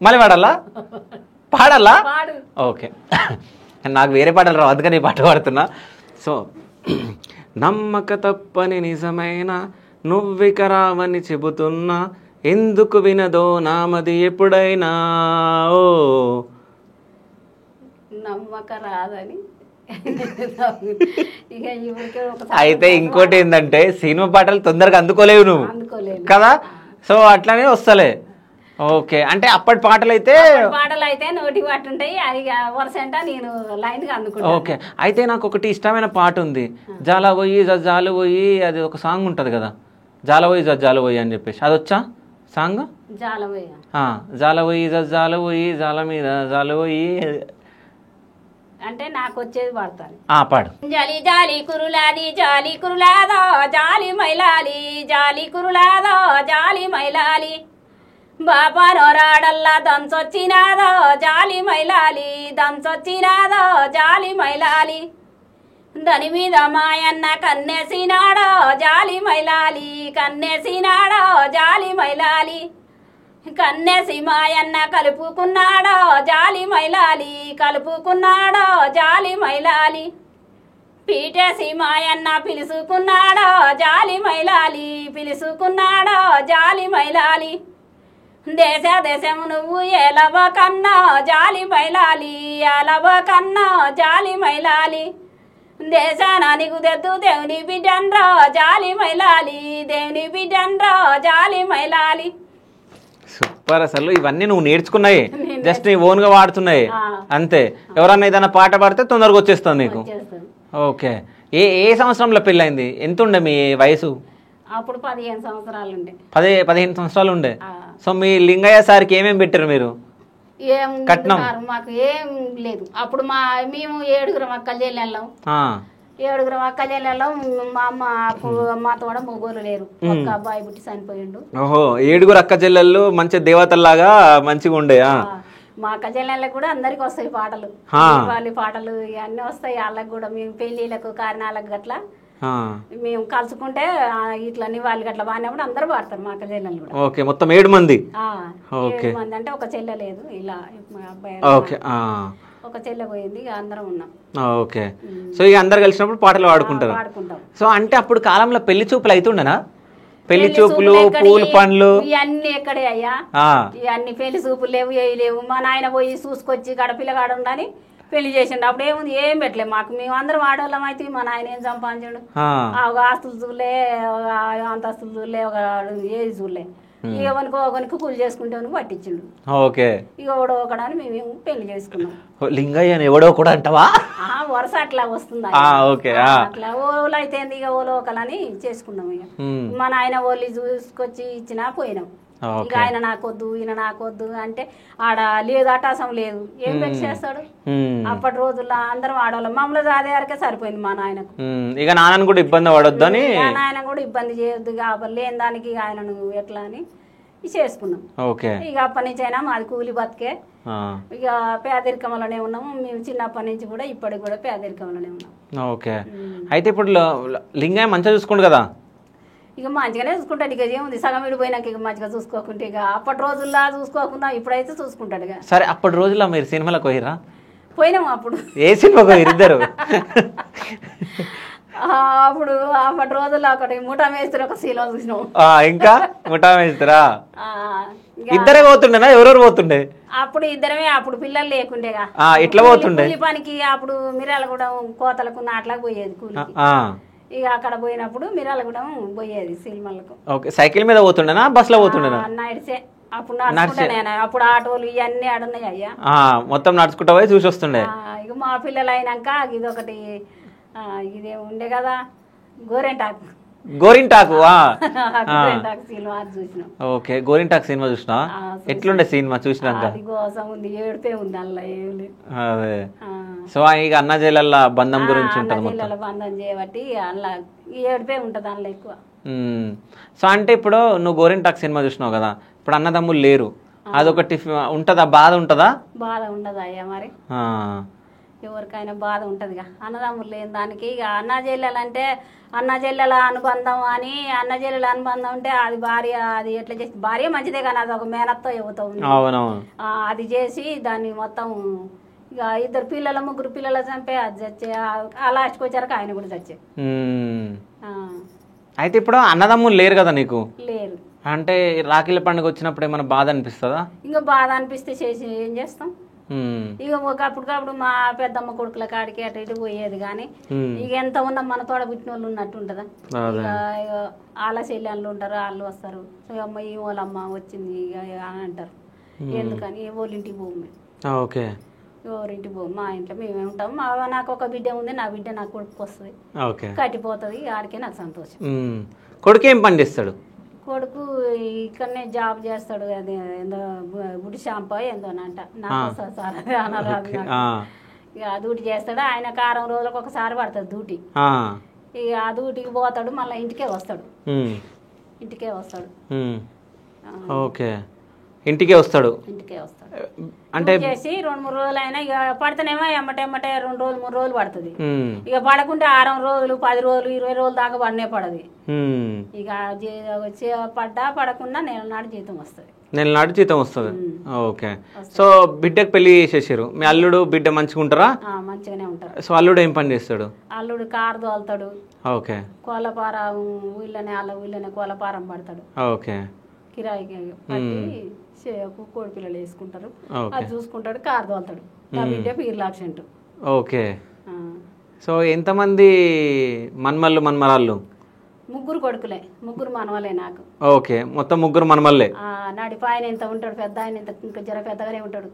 Speaker 1: మళ్ళీ పాడాలా? పాడాలా?
Speaker 2: పాడు.
Speaker 1: ఓకే, నాకు వేరే పాటలు రావు అందుకని ఈ పాట పాడుతున్నా. సో నమ్మక తప్పని నిజమైన నువ్విక రావని చెబుతున్నా, ఎందుకు వినదో నామది ఎప్పుడైనా. ఓ
Speaker 2: నమ్మక రాదని ఇక
Speaker 1: అయితే ఇంకోటి ఏంటంటే సినిమా పాటలు తొందరగా అందుకోలేవు నువ్వు
Speaker 2: అందుకోలేదు
Speaker 1: కదా, సో అట్లానే వస్తలే. ఓకే, అంటే అప్పటి పాటలు అయితే
Speaker 2: నోటి పాట ఉంటాయి, అది వరుసంట నేను లైన్ గా అందుకుంటా.
Speaker 1: ఓకే, అయితే నాకు ఒకటి ఇష్టమైన పాట ఉంది, జాల పోయి జజ్జాలు పోయి, అది ఒక సాంగ్ ఉంటది కదా, జాల పోయి జజ్జాలు పోయి అని చెప్పేసి, అది వచ్చా సాంగ్? జాల పోయి జజ్జాలు పోయి, జాల మీద జాలు పోయి
Speaker 2: అంటే నాకు వచ్చేది పాడతాను.
Speaker 1: పాడు.
Speaker 2: జాలి జాలి కురులాది జాలి కురులాదో జాలి మైలాలి, జాలి కురులాదో జాలి మైలాలి, బాబా నోరాడల్లా దంచొచ్చినాదో జాలి మైలాలి, దంచొచ్చినాదో జాలి మైలాలి, దాని మీద మాయన్న కన్నేసినాడో జాలి మైలాలి, కన్నేసినాడో జాలి మైలాలి, కన్నేసి మాయన్న కలుపుకున్నాడో జాలి మైలాలి, కలుపుకున్నాడో జాలి మైలాలి, పీటేసి మాయన్న పిలుసుకున్నాడో జాలి మైలాలి, పిలుసుకున్నాడో జాలి మైలాలి, దేశ దేశము నువ్వు ఏలవ కన్నా జాలి మైలాలి, ఏలవ కన్నా జాలి మైలాలి, దేశాన నీకు తెద్దు దేవుని బిడ్డన్రో జాలి మైలాలి, దేవుని బిడ్డన్రో జాలి మైలాలి.
Speaker 1: సూపర్, అసలు ఇవన్నీ నువ్వు నేర్చుకున్నాయి, జస్ట్ నీ ఓన్ గా వాడుతున్నాయి అంతే. ఎవరన్నా ఏదైనా పాట పాడితే తొందరగా వచ్చేస్తుంది నీకు. ఓకే, ఏ ఏ సంవత్సరంలో పెళ్ళైంది? ఎంత ఉండే మీ వయసు?
Speaker 2: అప్పుడు 15 సంవత్సరాలు ఉండే.
Speaker 1: 15 సంవత్సరాలు ఉండే. సో మీ లింగయ్య సార్కి ఏమేమి పెట్టారు మీరు?
Speaker 2: ఏం మాకు ఏం లేదు అప్పుడు. మేము 7 అక్కలు చెల్లెళ్ళం, 7 అక్కలు చెల్లెళ్ళం. మా అమ్మ మాతో కూడా మొగోలు లేరు, ఒక అబ్బాయి పుట్టి చనిపోయిండు.
Speaker 1: ఓహో, 7 అక్క చెల్లెళ్ళు మంచి దేవతల్లాగా మంచిగా ఉండే.
Speaker 2: మా అక్క చెల్లెళ్ళకి కూడా అందరికి వస్తాయి పాటలు, వాళ్ళ పాటలు ఇవన్నీ వస్తాయి వాళ్ళకి కూడా. మేము పెళ్లిళ్ళకు కారణాలకు గట్లా మేము కలుసుకుంటే ఇట్లా వాళ్ళు గట్లా బాగానే అందరూ పాడతారు మా అక్క చెల్లెలు కూడా.
Speaker 1: ఓకే, మొత్తం 7 మంది.
Speaker 2: 7 మంది అంటే ఒక చెల్లె లేదు, ఇలా మా అబ్బాయి ఒక చెల్లె పోయింది, ఇక అందరం ఉన్నాం.
Speaker 1: ఓకే, సో ఇక అందరు కలిసినప్పుడు పాటలు పాడుకుంటారు. సో అంటే అప్పుడు కాలంలో పెళ్లి చూపులు అవుతుండనా? పెళ్లి చూపులు, పూలు పండ్లు
Speaker 2: ఇవన్నీ ఎక్కడే అయ్యా, ఇవన్నీ పెళ్లి చూపులు లేవు, ఏ లేవు. మా నాయన పోయి చూసుకొచ్చి గడపిల్లగాడు ఉండని పెళ్లి చేసిండు. అప్పుడు ఏముంది, ఏం పెట్టలేదు మాకు. మేము అందరం ఆడవాళ్ళం అయితే మా నాయన ఏం సంపాదించాడు, ఒక ఆస్తులు చూడలే, అంతస్తులు చూడలే, ఒక ఏది చూడలే. ఇక ఒకనికి కూలి చేసుకుంటే పట్టించిండు.
Speaker 1: ఓకే,
Speaker 2: ఇక ఎవడో ఒకడని మేము పెళ్లి చేసుకున్నాం.
Speaker 1: లింగయ్య ఎవడో కూడా అంటావా?
Speaker 2: వరుస అట్లా వస్తుంది అట్లా. ఓలు అయితే ఇక ఓలో ఒకలని చేసుకున్నాం. ఇక మా నాయన ఓళ్ళు చూసుకొచ్చి ఇచ్చినా పోయినాం. ఇక ఆయన నాకొద్దు, ఈయన నాకొద్దు అంటే ఆడ లేదు, అటాసం లేదు, ఏం పెట్టి చేస్తాడు. అప్పటి రోజుల్లో అందరం ఆడవాళ్ళం, మమ్మల్ని అదే వరకే సరిపోయింది మా నాయనకు.
Speaker 1: ఇక నాన్న కూడా ఇబ్బంది పడొద్దని,
Speaker 2: నాయన కూడా ఇబ్బంది చేయొద్దు కాబట్టి లేని దానికి ఆయనను ఎట్లా అని చేసుకున్నాం. ఇక అప్పటి నుంచి అయినా మాది కూలి బతికే, ఇక పేదరికంలోనే ఉన్నాము మేము. చిన్నప్పటి నుంచి కూడా ఇప్పటికి కూడా పేదరికంలోనే ఉన్నాం.
Speaker 1: ఓకే, అయితే ఇప్పుడు లింగయ్య మంచిగా చూసుకోండి కదా?
Speaker 2: ఇక మంచిగానే చూసుకుంటాడు. ఇక ఏముంది, సగం విడిపోయినాక ఇక మంచిగా చూసుకోకుంటే, ఇక అప్పటి రోజుల్లో చూసుకోకుండా ఇప్పుడైతే చూసుకుంటాడు. ఇక
Speaker 1: సరే, అప్పటి రోజుల్లో మీరు సినిమాలకు పోయిరా?
Speaker 2: పోయినాము. అప్పుడు
Speaker 1: ఏ సినిమాకు పోయిరు ఇద్దరు?
Speaker 2: అప్పుడు అప్పటి రోజుల్లో ఒకటి ముఠా మేస్త్రి ఒక సినిమా చూసినాం.
Speaker 1: ఇంకా ముఠా మేస్త్రా? ఇద్దరే పోతుండేనా, ఎవరెవరు పోతుండే?
Speaker 2: అప్పుడు ఇద్దరమే. అప్పుడు పిల్లలు లేకుండేగా,
Speaker 1: ఇట్లా పోతుండే
Speaker 2: కూలి పనికి. అప్పుడు మిరాల కూడా కోతలకు నాట్లకు పోయేది కూలికి. ఇక అక్కడ పోయినప్పుడు మిరాల కూడా పోయేది సినిమాలకు.
Speaker 1: సైకిల్ మీద పోతుండేనా, బస్ లో పోతుండేనా?
Speaker 2: నడిచే. అప్పుడు నడుచుకుంటా. అప్పుడు ఆటోలు ఇవన్నీ ఆడున్నాయి అయ్యా,
Speaker 1: మొత్తం నడుచుకుంటా పోయి చూసి వస్తుండే.
Speaker 2: ఇక మా పిల్లలు అయినాక ఇదొకటి ఇదే ఉండే కదా, గోరింటాకు.
Speaker 1: గోరింటాకు
Speaker 2: సినిమా చూసినాం.
Speaker 1: ఓకే, గోరింటాకు సినిమా చూసినా? ఎట్లుండే సినిమా చూసినాక?
Speaker 2: అది కోసం ఉంది, ఏడుపే ఉంది అందులో, ఏం లేదు.
Speaker 1: అదే, సో ఇక అన్న చెల్లెళ్ళ బంధం గురించి ఉంటుంది,
Speaker 2: చెల్లెల బంధం చేయబట్టి అందులో ఏడుపే ఉంటుంది అందులో ఎక్కువ.
Speaker 1: సో అంటే ఇప్పుడు నువ్వు గోరింటాకు సినిమా చూసినావు కదా, ఇప్పుడు అన్నదమ్ములు లేరు, అదొకటి ఉంటుందా, బాధ ఉంటుందా?
Speaker 2: బాధ ఉండదా అయ్యా మరి? ఎవరికైనా బాధ ఉంటుందిగా అన్నదమ్ములు లేని దానికి. ఇక అన్న చెల్లెలంటే అన్న చెల్లెల అనుబంధం అని, అన్న చెల్లెల అనుబంధం అంటే అది భార్య, అది ఎట్లా చేసి భార్య మంచిదే కానీ అది ఒక మేనత్తో చెబుతావు అది చేసి దాన్ని మొత్తం ఇక 2 పిల్లలు 3 పిల్లలు చంపే అది చచ్చే. ఆ లాస్ట్కి వచ్చాక ఆయన కూడా చచ్చే.
Speaker 1: అయితే ఇప్పుడు అన్నదమ్ములు లేరు కదా నీకు?
Speaker 2: లేరు.
Speaker 1: అంటే రాఖీల పండుగ వచ్చినప్పుడు ఏమైనా బాధ అనిపిస్తుందా?
Speaker 2: ఇంకా బాధ అనిపిస్తే చేసి ఏం చేస్తాం. ఇక ఒకప్పటికప్పుడు మా పెద్దమ్మ కొడుకుల కాడికి అటు ఇటు పోయేది కానీ ఇక ఎంత ఉన్నా మన తోడ పుట్టిన వాళ్ళు ఉన్నట్టు ఉంటుందా? ఇక వాళ్ళ చెల్లెళ్ళు ఉంటారు, వాళ్ళు వస్తారు, అమ్మ ఈ వాళ్ళమ్మ వచ్చింది ఇక అని అంటారు. ఎందుకని వాళ్ళింటికి పోము మేము.
Speaker 1: ఓకే.
Speaker 2: ఎవరింటికి పోము, మా ఇంట్లో మేమే ఉంటాం. నాకు ఒక బిడ్డ ఉంది, నా బిడ్డ నాకు కొడుకు వస్తుంది, కట్టిపోతుంది, ఆడికే నాకు సంతోషం.
Speaker 1: కొడుకు ఏం పని చేస్తాడు?
Speaker 2: కొడుకు ఇక్కడనే జాబ్ చేస్తాడు. అది ఏందో గుడి షాంపో ఏందోనంట, నాకు సార్ అనరాదు. ఇక ఆ డ్యూటీ చేస్తాడు ఆయన. 4 రోజులకు ఒకసారి పడుతుంది డ్యూటీ. ఇక ఆ డ్యూటీకి పోతాడు, మళ్ళీ ఇంటికే వస్తాడు.
Speaker 1: ఓకే, ఇంటికే వస్తాడు.
Speaker 2: అంటే చేసి 2-3 రోజులు అయినా ఇక పడితేనేమో ఎమ్మటే 2 రోజులు 3 రోజులు పడుతుంది. ఇక పడకుంటే 6 రోజులు 10 రోజులు 20 రోజులు దాకా పడనే పడదు. ఇక పడకుండా నెలనాడు జీతం వస్తుంది.
Speaker 1: ఓకే. సో బిడ్డకు పెళ్లి చేసేసారు. మీ అల్లుడు బిడ్డ మంచిగా ఉంటారా?
Speaker 2: మంచిగానే ఉంటారు.
Speaker 1: సో అల్లుడు ఏం పని చేస్తాడు?
Speaker 2: అల్లుడు కారు తోలుతాడు.
Speaker 1: ఓకే.
Speaker 2: కోలపారం వీళ్ళనే కోలపారం పడతాడు.
Speaker 1: ఓకే.
Speaker 2: కిరాయికి కోడి పిల్లలు వేసుకుంటారు, అది చూసుకుంటాడు, కారు తోలుతాడు. నా బిడ్డ పీర్లాక్సెంట్.
Speaker 1: ఓకే. సో ఎంతమంది మనమరాళ్ళు?
Speaker 2: 3 కొడుకులే, 3 మనవలే నాకు.
Speaker 1: ఓకే, మొత్తం 3 మనమల్లే.
Speaker 2: నడిపి ఆయన ఎంత ఉంటాడు, పెద్ద ఆయన ఎంత ఇంకా జర పెద్దగానే ఉంటాడు.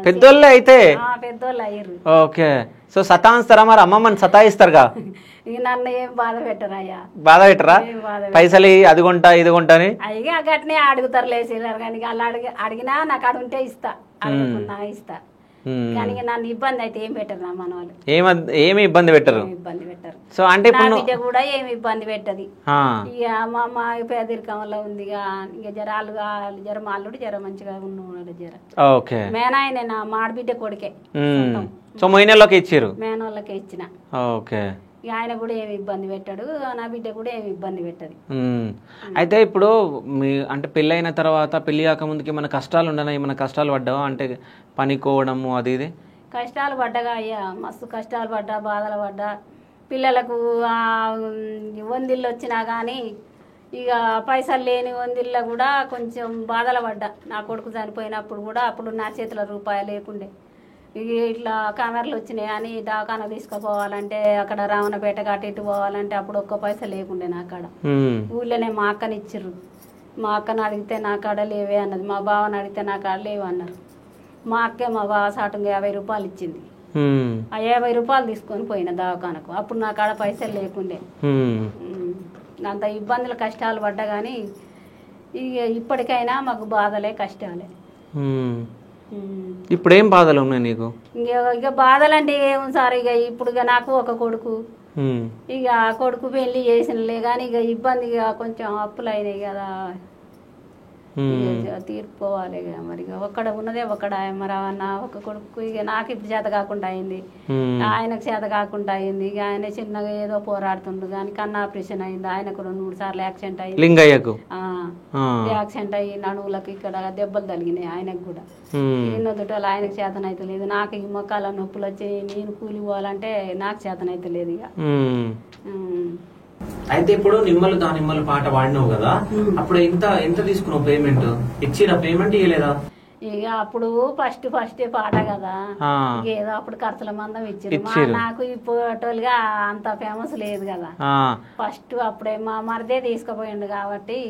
Speaker 1: పెద్దోళ్ళే అయితే?
Speaker 2: పెద్దోళ్ళు అయ్యారు.
Speaker 1: ఓకే. సో సతాయిస్తారా మరి? అమ్మమ్మని సతాయిస్తారుగా?
Speaker 2: ఇక నన్ను ఏం బాధ పెట్టరాయ్యా.
Speaker 1: బాధ పెట్టరా? పైసలు అది కొంటా ఇది కొంటా అని
Speaker 2: అయ్యా గట్నే అడుగుతారు లేచినారు కానీ వాళ్ళు అడిగినా నాకు అడు ఉంటే ఇస్తా, అడుగుతున్నా ఇస్తా. కానీ నన్ను ఇబ్బంది అయితే ఏం పెట్టరు నా మన వాళ్ళు.
Speaker 1: ఏమి ఇబ్బంది పెట్టరు? సో అంటే
Speaker 2: బిడ్డ కూడా ఏమి ఇబ్బంది పెట్టది. ఇక మా అమ్మ పేదరికం వల్ల ఉంది. ఇక జరాలు జర మా అల్లుడు జర మంచిగా ఉన్నాడు. జర
Speaker 1: ఓకే.
Speaker 2: మేనాయన నా మాడబిడ్డ కొడుకే.
Speaker 1: సో మేనోళ్ళకి ఇచ్చారు?
Speaker 2: మేనోళ్ళకే ఇచ్చిన.
Speaker 1: ఓకే.
Speaker 2: ఆయన కూడా ఏమి ఇబ్బంది పెట్టాడు, నా బిడ్డ కూడా ఏమి ఇబ్బంది పెట్టదు.
Speaker 1: అయితే ఇప్పుడు మీ అంటే పెళ్ళి అయిన తర్వాత పెళ్లి కాకముందుకి ఏమైనా కష్టాలు ఉండనా? ఏమైనా కష్టాలు పడ్డావా? అంటే పనికోవడము అది ఇది
Speaker 2: కష్టాలు పడ్డగా అయ్యా, మస్తు కష్టాలు పడ్డా, బాధలు పడ్డా. పిల్లలకు వందిళ్ళు వచ్చినా కానీ ఇక పైసలు లేని వందిళ్ళ కూడా కొంచెం బాధలు పడ్డా. నా కొడుకు చనిపోయినప్పుడు కూడా అప్పుడు నా చేతిలో రూపాయి లేకుండే. ఇక ఇట్లా కెమెరాలు వచ్చినాయి అని దవాఖాన తీసుకుపోవాలంటే అక్కడ రావణపేట అటు ఇటు పోవాలంటే అప్పుడు ఒక్క పైసా లేకుండే నా కాడ. ఊళ్ళోనే మా అక్కని ఇచ్చిర్రు. మా అక్కని అడిగితే నా కాడ లేవే అన్నది, మా బావని అడిగితే నా కాడ లేవు అన్నారు. మా అక్కే మా బావ సాటుగా 50 రూపాయలు ఇచ్చింది. ఆ 50 రూపాయలు తీసుకొని పోయిన దవాఖానకు. అప్పుడు నా కాడ పైసలు లేకుండే. అంత ఇబ్బందులు కష్టాలు పడ్డా కానీ ఇక ఇప్పటికైనా మాకు బాధలే కష్టాలే.
Speaker 1: ఇప్పుడు ఏం బాధలు ఉన్నాయి నీకు?
Speaker 2: ఇక బాధలు అంటే ఏం సార్, ఇక ఇప్పుడు నాకు ఒక కొడుకు, ఇక కొడుకు పెళ్లి చేసినలే కానీ ఇక ఇబ్బందిగా కొంచెం అప్పులు అయినాయి కదా, తీర్పుకోవాలి. మరి ఒక్కడ ఉన్నదే ఒక్కడ మరి నా ఒక కొడుకు ఇక నాకు ఇప్పుడు చేత కాకుండా అయింది, ఆయనకు చేత కాకుండా అయింది. ఇక ఆయన చిన్నగా ఏదో పోరాడుతుండు కానీ కన్నా ఆపరేషన్ అయింది. ఆయనకు 2-3 సార్లు యాక్సిడెంట్ అయింది.
Speaker 1: లింగయ్యకు
Speaker 2: యాక్సిడెంట్ అయ్యి నడువులకు ఇక్కడ దెబ్బలు తగిలినాయి. ఆయనకు కూడా ఎన్నో దుటాలు ఆయనకు చేతనైతే లేదు. నాకు ఈ మొక్కల నొప్పులు వచ్చి నేను కూలి పోవాలంటే నాకు చేతనైతే లేదు. ఇక
Speaker 1: అయితే ఇప్పుడు నిమ్మలు దానిమ్మలు పాట పాడినావు కదా, అప్పుడు ఎంత తీసుకున్నావు పేమెంట్? ఇచ్చిరా పేమెంట్? ఇవ్వలేదా?
Speaker 2: ఇక అప్పుడు ఫస్ట్ పాట కదా, ఏదో అప్పుడు ఖర్చుల మందం ఇచ్చారు. నాకు ఇప్పుడు అంత ఫేమస్ లేదు కదా. ఫస్ట్ అప్పుడే మా మరిదే తీసుకుపోయిండు కాబట్టి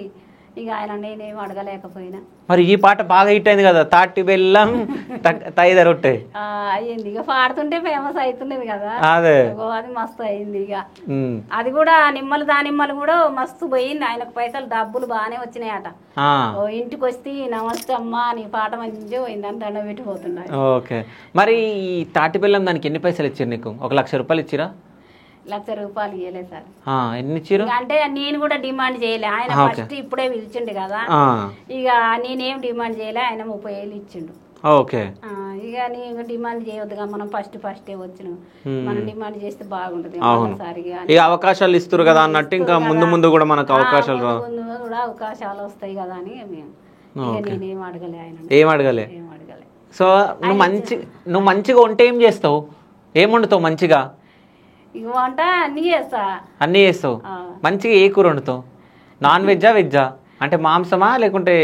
Speaker 2: ఇక ఆయన నేనేం అడగలేకపోయినా.
Speaker 1: మరి ఈ పాట బాగా హిట్ అయింది కదా, తాటి బెల్లం తైద రొట్టె
Speaker 2: అయ్యింది. ఇక పాడుతుంటే ఫేమస్ అవుతున్నది కదా,
Speaker 1: అదే
Speaker 2: అది మస్తు అయింది. ఇక అది కూడా నిమ్మలు దానిమ్మలు కూడా మస్తు పోయింది. ఆయనకు పైసలు డబ్బులు బాగానే వచ్చినాయట. ఇంటికి వస్తే నమస్తే అమ్మా నీ పాట మంచిగా పోయింది అని దండ పెట్టిపోతున్నాయి.
Speaker 1: ఓకే. మరి ఈ తాటి బెల్లం దానికి ఎన్ని పైసలు ఇచ్చారు నీకు? 1,00,000 రూపాయలు ఇచ్చిరా?
Speaker 2: 1,00,000 రూపాయలు ఇవ్వలేదు సార్.
Speaker 1: ఎన్ని ఇచ్చారు?
Speaker 2: అంటే నేను కూడా డిమాండ్ చేయలే. ఆయన ఫస్ట్ ఇప్పుడే పిలిచిండు కదా, ఇక నేనేం డిమాండ్ చేయలే. ఆయన 30,000 ఇచ్చిండు.
Speaker 1: ఓకే.
Speaker 2: ఇక నీకు డిమాండ్ చేయొద్దుగా, మనం ఫస్టే వచ్చినాం, మనం డిమాండ్ చేస్తే బాగుంటది.
Speaker 1: ఇక అవకాశాలు ఇస్తారు కదా అన్నట్టు ఇంకా ముందు ముందు కూడా మనకు అవకాశాలు
Speaker 2: కూడా అవకాశాలు వస్తాయి కదా అని మేము నేనేం అడగలే, ఆయన
Speaker 1: ఏం అడగలే. సో నువ్వు మంచిగా వంట ఏం చేస్తావు, ఏం వండుతావు మంచిగా?
Speaker 2: ఇక వంట అన్ని
Speaker 1: చేస్తావు. మంచిగా ఏ కూర వండుతావు? నాన్ వెజ్జా వెజ్జా? అంటే మాంసమా లేకుంటే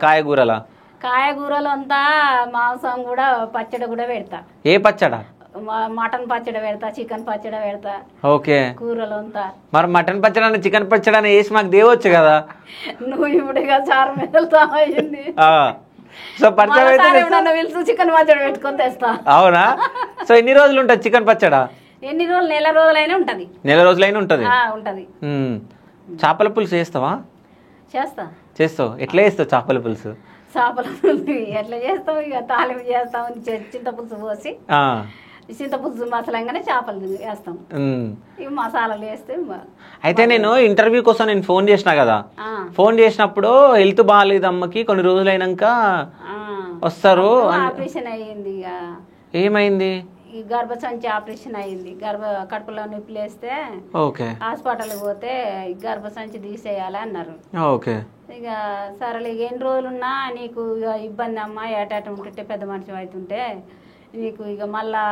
Speaker 1: కాయగూరలా?
Speaker 2: కాయగూరలు అంతా, మాంసం కూడా, పచ్చడి కూడా పెడతా.
Speaker 1: ఏ పచ్చడా?
Speaker 2: మటన్ పచ్చడి పెడతా, చికెన్ పచ్చడి పెడతా.
Speaker 1: ఓకే.
Speaker 2: కూరలు అంతా.
Speaker 1: మరి మటన్ పచ్చడి చికెన్ పచ్చడి వేసి మాకు దేవచ్చు కదా.
Speaker 2: నువ్వు ఇప్పుడు చారు మెదలుతా అయింది.
Speaker 1: సో
Speaker 2: పిలుచు చికెన్ పచ్చడి పెట్టుకొని తెస్తా.
Speaker 1: అవునా? సో ఎన్ని రోజులు ఉంటుంది చికెన్ పచ్చడా?
Speaker 2: ఎన్ని రోజులు? నెల రోజులైనా ఉంటది.
Speaker 1: నెల రోజులైనా ఉంటది.
Speaker 2: ఉంటది.
Speaker 1: చేపల పులుసు చేస్తావా? చేస్తావు. ఎట్లా చేస్తావు చేపల పులుసు?
Speaker 2: చేపల పులుసు ఎట్లా చేస్తావు? ఇక తాలింపు చేస్తాం, చింతపులుసు పోసి, చింతపులుసు మసాలంగానే చేపలు వేస్తాం, ఇవి మసాలాలు వేస్తే.
Speaker 1: అయితే నేను ఇంటర్వ్యూ కోసం నేను ఫోన్ చేసినా కదా, ఫోన్ చేసినప్పుడు హెల్త్ బాగాలేదు అమ్మకి, కొన్ని రోజులైనాక వస్తారు.
Speaker 2: ఆపరేషన్ అయ్యింది. ఇక
Speaker 1: ఏమైంది?
Speaker 2: ఈ గర్భసంచి ఆపరేషన్ అయ్యింది. కడుపులో నొప్పి లేస్తే హాస్పిటల్ పోతే గర్భసంచి తీసేయాలి అన్నారు. ఇక సరేలే, ఎన్ని రోజులున్నా నీకు ఇక ఇబ్బంది అమ్మా, ఏటాట ఉంటుంటే పెద్ద మనిషి అవుతుంటే నీకు ఇక మళ్ళా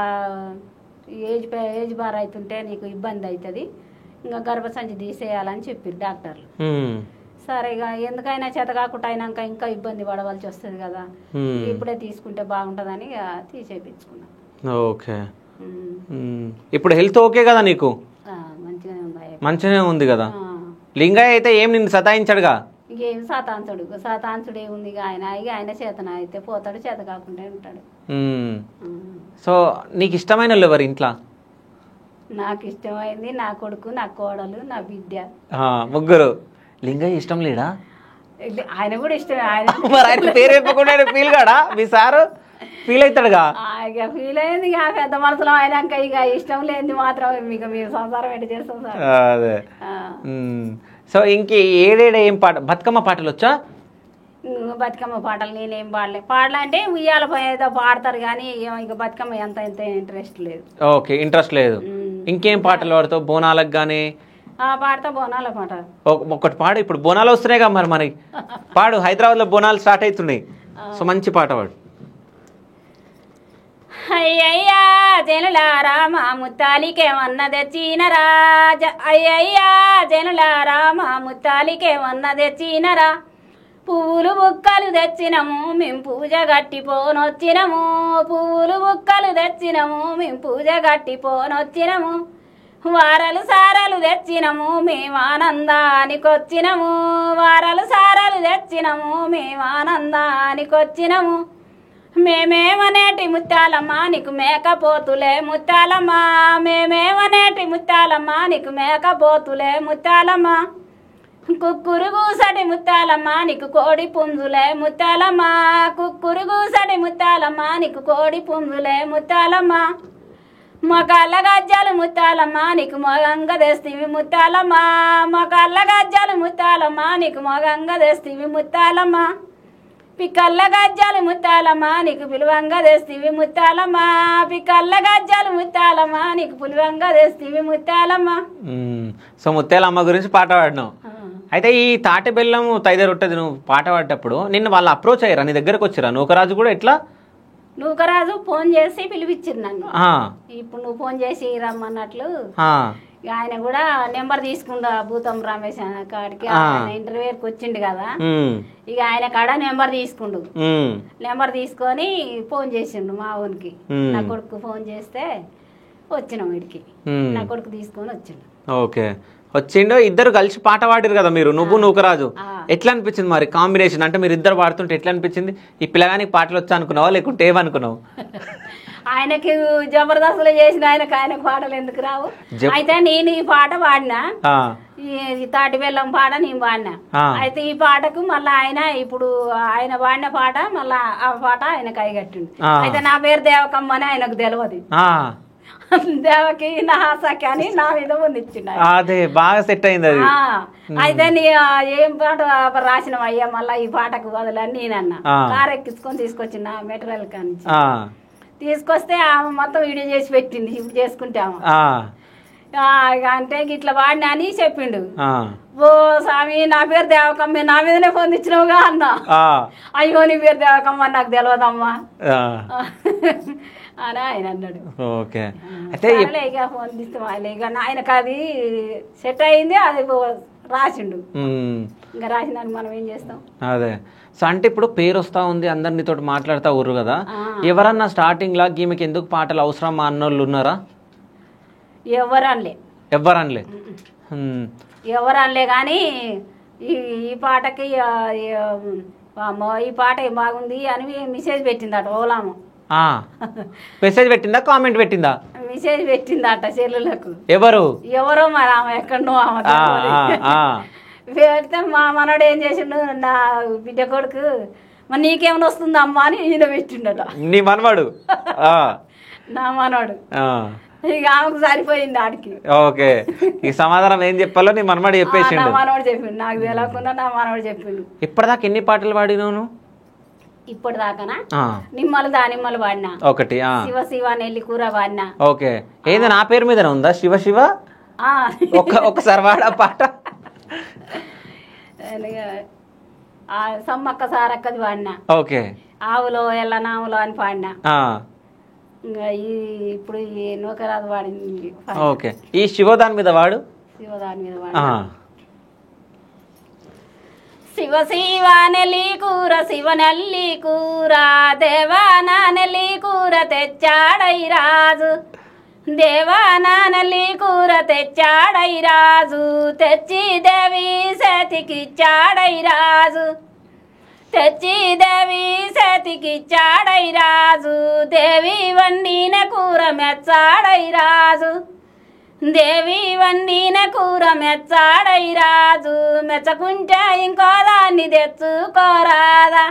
Speaker 2: ఏజ్ బార్ అవుతుంటే నీకు ఇబ్బంది అవుతుంది, ఇంకా గర్భసంచి తీసేయాలని చెప్పారు డాక్టర్లు. సరే ఇక ఎందుకైనా చేత కాకుండా అయినాక ఇంకా ఇబ్బంది పడవలసి వస్తుంది కదా, ఇప్పుడే తీసుకుంటే బాగుంటుందని ఇక తీసేపించుకున్నాం.
Speaker 1: ఓకే. ఇప్పుడు హెల్త్ ఓకే కదా నీకు? మంచిగానే ఉంది కదా. లింగయ్య అయితే ఏం నిన్ను సతాయించాడుగా?
Speaker 2: ఇంకేం సతాంచుడు ఏముంది, ఇక ఆయన చేతన అయితే పోతాడు, చేత కాకుండా ఉంటాడు.
Speaker 1: సో నీకు ఇష్టమైన వాళ్ళు ఎవరు ఇంట్లో?
Speaker 2: నాకు ఇష్టమైంది నా కొడుకు, నా కోడలు, నా బిడ్డ,
Speaker 1: ముగ్గురు. లింగయ్య ఇష్టం లేడా?
Speaker 2: ఆయన కూడా ఇష్టమే.
Speaker 1: ఆయన పేరు చెప్పకుండా ఫీల్ కాడా మీ సారు? ఫీల్ అవుతాడుగా?
Speaker 2: ఇక ఫీల్ అయింది. ఇక పెద్ద మనసులో అయినాక ఇక ఇష్టం లేని మాత్రం ఇక మీరు సంసారం ఎట్లా చేస్తాం సార్.
Speaker 1: అదే. సో ఇంక ఏడేడ ఏం పాట, బతుకమ్మ పాటలు వచ్చా?
Speaker 2: బతుకమ్మ పాటలు నేనేం పాడలంటే ఉయ్యాల ఏదో పాడతారు కానీ ఇక బతుకమ్మ ఎంత ఇంట్రెస్ట్ లేదు.
Speaker 1: ఓకే, ఇంట్రెస్ట్ లేదు. ఇంకేం పాటలు పాడతావు? బోనాలకు గానీ
Speaker 2: పాడతా, బోనాల పాట
Speaker 1: ఒకటి పాడు. ఇప్పుడు బోనాలు వస్తున్నాయి కదా, మరి పాడు. హైదరాబాద్ లో బోనాలు స్టార్ట్ అవుతున్నాయి, సో మంచి పాట పాడు.
Speaker 2: అయ్యయ్యా జనులారా మా ముత్తాలికేమన్న తెచ్చినరా, అయ్యయ్యా జనులారా మా ముత్తాలికేమన్న తెచ్చినరా, పువ్వులు బుక్కలు తెచ్చినము మేము పూజ గట్టిపోనొచ్చినము, పువ్వులు బుక్కలు తెచ్చినము మేము పూజ గట్టిపోనొచ్చినము, వారలు సారలు తెచ్చినము మేము ఆనందానికొచ్చినము, వారలు సారలు తెచ్చినము మేము ఆనందానికొచ్చినము, మేమేమనేటి ముత్యాలమ్మ నీకు మేకపోతులే ముత్యాలమ్మ, మేమేమనేటి ముత్యాలమ్మ నీకు మేకపోతులే ముత్యాలమ్మ, కుక్కురు కూసటి ముత్యాలమ్మ నీకు కోడి పుంజులే ముత్యాలమ్మ, కుక్కురు కూసటి ముత్యాలమ్మ నీకు కోడి పుంజులే ముత్యాలమ్మ, మొకళ్ళ గజ్జలు ముత్యాలమ్మ నీకు మొగంగా తెస్తివి ముత్యాలమ్మ, మొకళ్ళ గజ్జలు ముత్యాలమ్మ నీకు మొగంగా తెస్తివి ముత్యాలమ్మ, పిక్కల్ల గజ్జలు ముత్యాలమ్మ నీకు పిలువంగా తెస్తివి ముత్యాలమ్మ, పిక్కల్ల గజ్జలు ముత్యాలమ్మ నీకు పులివంగా తెస్తివి ముత్యాలమ్మ.
Speaker 1: సో ముత్యాలమ్మ గురించి పాట పాడినావు. అయితే ఈ తాటి బెల్లం తైదరొట్టది నువ్వు పాట పాడేటప్పుడు నిన్ను వాళ్ళు అప్రోచ్ అయ్యారా, నీ దగ్గరకు వచ్చారా? నూకరాజు కూడా ఎట్లా?
Speaker 2: నూకరాజు ఫోన్ చేసి పిలిపించారు నన్ను. ఇప్పుడు నువ్వు ఫోన్ చేసి రమ్మన్నట్లు ఆయన కూడా నెంబర్ తీసుకుంటా, భూతం రమేష్ కాడికి ఇంటర్వ్యూకి వచ్చిండు కదా, ఇక ఆయన కాడ నెంబర్ తీసుకుండు. నెంబర్ తీసుకొని ఫోన్ చేసిండు మా ఊరికి. నా కొడుకు ఫోన్ చేస్తే వచ్చినాం వీడికి, నా కొడుకు తీసుకొని వచ్చిండు.
Speaker 1: ఓకే, వచ్చిండు. ఇద్దరు కలిసి పాట పాడారు కదా మీరు, నువ్వు నూకరాజు. ఎట్లా అనిపించింది మరి కాంబినేషన్? అంటే మీరు ఇద్దరు పాడుతుంటే ఎట్లా అనిపించింది? ఈ పిల్లగానికి పాటలు వచ్చా అనుకున్నావా లేకుంటే ఏమనుకున్నావు?
Speaker 2: ఆయనకి జబర్దస్తులు చేసిన ఆయనకు పాటలు ఎందుకు రావు? అయితే నేను ఈ పాట పాడినా, ఈ తాటి బెల్లం పాట నేను పాడినా. అయితే ఈ పాటకు మళ్ళా ఇప్పుడు ఆయన పాడిన పాట మళ్ళా ఆ పాట ఆయనకు అయ్యగట్టిండు. అయితే నా పేరు దేవకమ్మ అని ఆయనకు తెలియదు. దేవకి నహాసకి అని నా మీద పొందించిండు.
Speaker 1: అదే బాగా సెట్ అయింది అది.
Speaker 2: అయితే నీ ఏం పాట రాసినావు అయ్యా మళ్ళీ ఈ పాటకు వదలని నేనన్నా. కారు ఎక్కించుకొని తీసుకొచ్చిన మెటీరియల్ కానీ తీసుకొస్తే ఆమె మొత్తం వీడియో చేసి పెట్టింది. ఇప్పుడు చేసుకుంటాము అంటే ఇట్లా వాడినా అని చెప్పిండు. ఓ స్వామి నా పేరు దేవకమ్మ నా మీదనే పొందించినవుగా అన్నా. అయ్యో నీ పేరు దేవకమ్మ నాకు తెలియదమ్మా అని ఆయన అన్నాడు. ఇక పొందిస్తాం ఇక ఆయనకు అది సెట్ అయింది. అది రాసిండు. ఇంకా రాసినానికి మనం ఏం చేస్తాం.
Speaker 1: అదే సో అంటే ఇప్పుడు పేరు వస్తా ఉంది, అందరినీ తోటి మాట్లాడుతా ఊరు కదా. ఎవరన్నా స్టార్టింగ్ లా ఈమెకి ఎందుకు పాటలు అవసరమా అన్నోళ్ళు ఉన్నారా?
Speaker 2: ఎవరనలే ఎవరనలే కానీ ఈ పాటకి ఈ పాట బాగుంది అని మెసేజ్ పెట్టిందట ఓలాము.
Speaker 1: మెసేజ్ పెట్టిందా కామెంట్ పెట్టిందా?
Speaker 2: మెసేజ్ పెట్టిందట సెల్లులకు.
Speaker 1: ఎవరో
Speaker 2: మరి ఆమె ఎక్కడో ఆమె పెడితే మా మనోడు ఏం చేసిండు, నా బిడ్డ కొడుకు మరి నీకేమైనా వస్తుందమ్మా అని ఈయన పెట్టిండట.
Speaker 1: నీ మనవాడు?
Speaker 2: నా మనోడు. ఇక ఆమెకు సరిపోయింది ఆడికి.
Speaker 1: ఓకే ఈ సమాధానం ఏం చెప్పాలో నీ మనవాడు చెప్పేసి.
Speaker 2: నా మనోడు చెప్పిండు, నాకు తెలియకుండా నా మనోడు చెప్పిండు.
Speaker 1: ఇప్పటిదాకా ఎన్ని పాటలు పాడినావు?
Speaker 2: ఇప్పటిదాకానా నిమ్మలు దానిమ్మలు పాడినా ఒకటి, శివ శివ నెల్లి కూర పాడినా.
Speaker 1: ఓకే ఏదో నా పేరు మీద ఉందా శివ శివ? ఒకసారి వాడా పాట.
Speaker 2: సమ్మక్క సారక్కది పాడినా.
Speaker 1: ఓకే
Speaker 2: ఆవులో ఎల్లనాములో అని పాడినా. ఇంకా ఇప్పుడు ఈ నూకరాజు వాడింది.
Speaker 1: ఓకే ఈ శివదాని మీద వాడు.
Speaker 2: శివదాని మీద వాడు. శివ శివ నెల్లి కూర శివ నెల్లి కూర దేవానా నెల్లి కూర తెచ్చాడై రాజు. దేవానా నెల్లి కూర తెచ్చాడై రాజు. తెచ్చి దేవి సేతికిచ్చాడై రాజు. తెచ్చి దేవి సేతికిచ్చాడై రాజు. దేవి వండిన కూర మెచ్చాడై రాజు. దేవి వండిన కూర మెచ్చాడై రాజు. మెచ్చకుంటే ఇంకో దాన్ని తెచ్చుకోరాదా.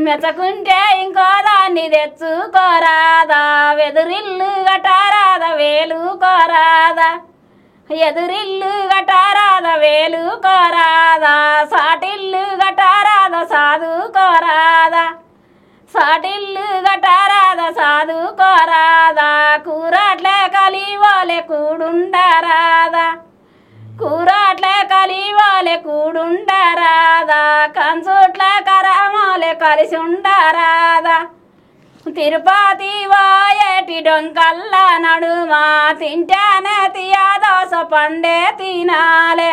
Speaker 2: మెచ్చకుంటే ఇంకో దాన్ని తెచ్చుకోరాదా. వెదురిల్లు గటారాదా వేలుకోరాదా. ఎదురిల్లు గటారాదా వేలుకోరాదా. సాటిల్లు గటారాదా సాధుకోరాదా. సాటిల్లు గటారాదా సాధుకోరాదా. కూరట్లే కలివాలే కూడుండరాదా. కూరట్లే కలివాలే కూడుండరాదా. కంచుట్ల కరామాలే కలిసి ఉండరాదా. తిరుపతి వాయేటి డొంకల్ల నడుమా తింటానే తియా దోస పండే తినాలే.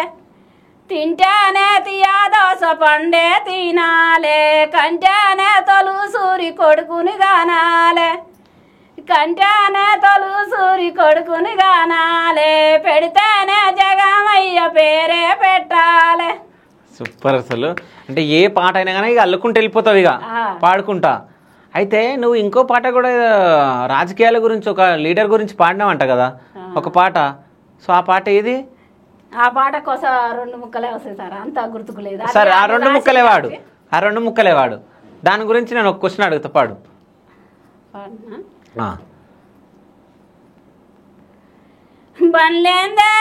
Speaker 2: తింటానే తియా దోస పండే తినాలే. కంటానే తొలు సూరి కొడుకుని గానాలే. కంటానే తొలు సూరి కొడుకుని గానాలే. పెడితేనే జగమయ్య పేరే పెట్టాలే.
Speaker 1: సూపర్ అసలు. అంటే ఏ పాట అయినా కానీ ఇక అల్లుకుంటూ వెళ్ళిపోతావు ఇక పాడుకుంటా. అయితే నువ్వు ఇంకో పాట కూడా రాజకీయాల గురించి ఒక లీడర్ గురించి పాడినావంట కదా ఒక పాట. సో ఆ పాట ఏది?
Speaker 2: ఆ పాట కోసం 2 ముక్కలే వస్తాయి సార్, అంత గుర్తుకులేదు.
Speaker 1: సరే ఆ 2 ముక్కలే వాడు. ఆ 2 ముక్కలే వాడు. దాని గురించి నేను ఒక క్వశ్చన్ అడుగుతా, పాడు.
Speaker 2: బండ్లేందే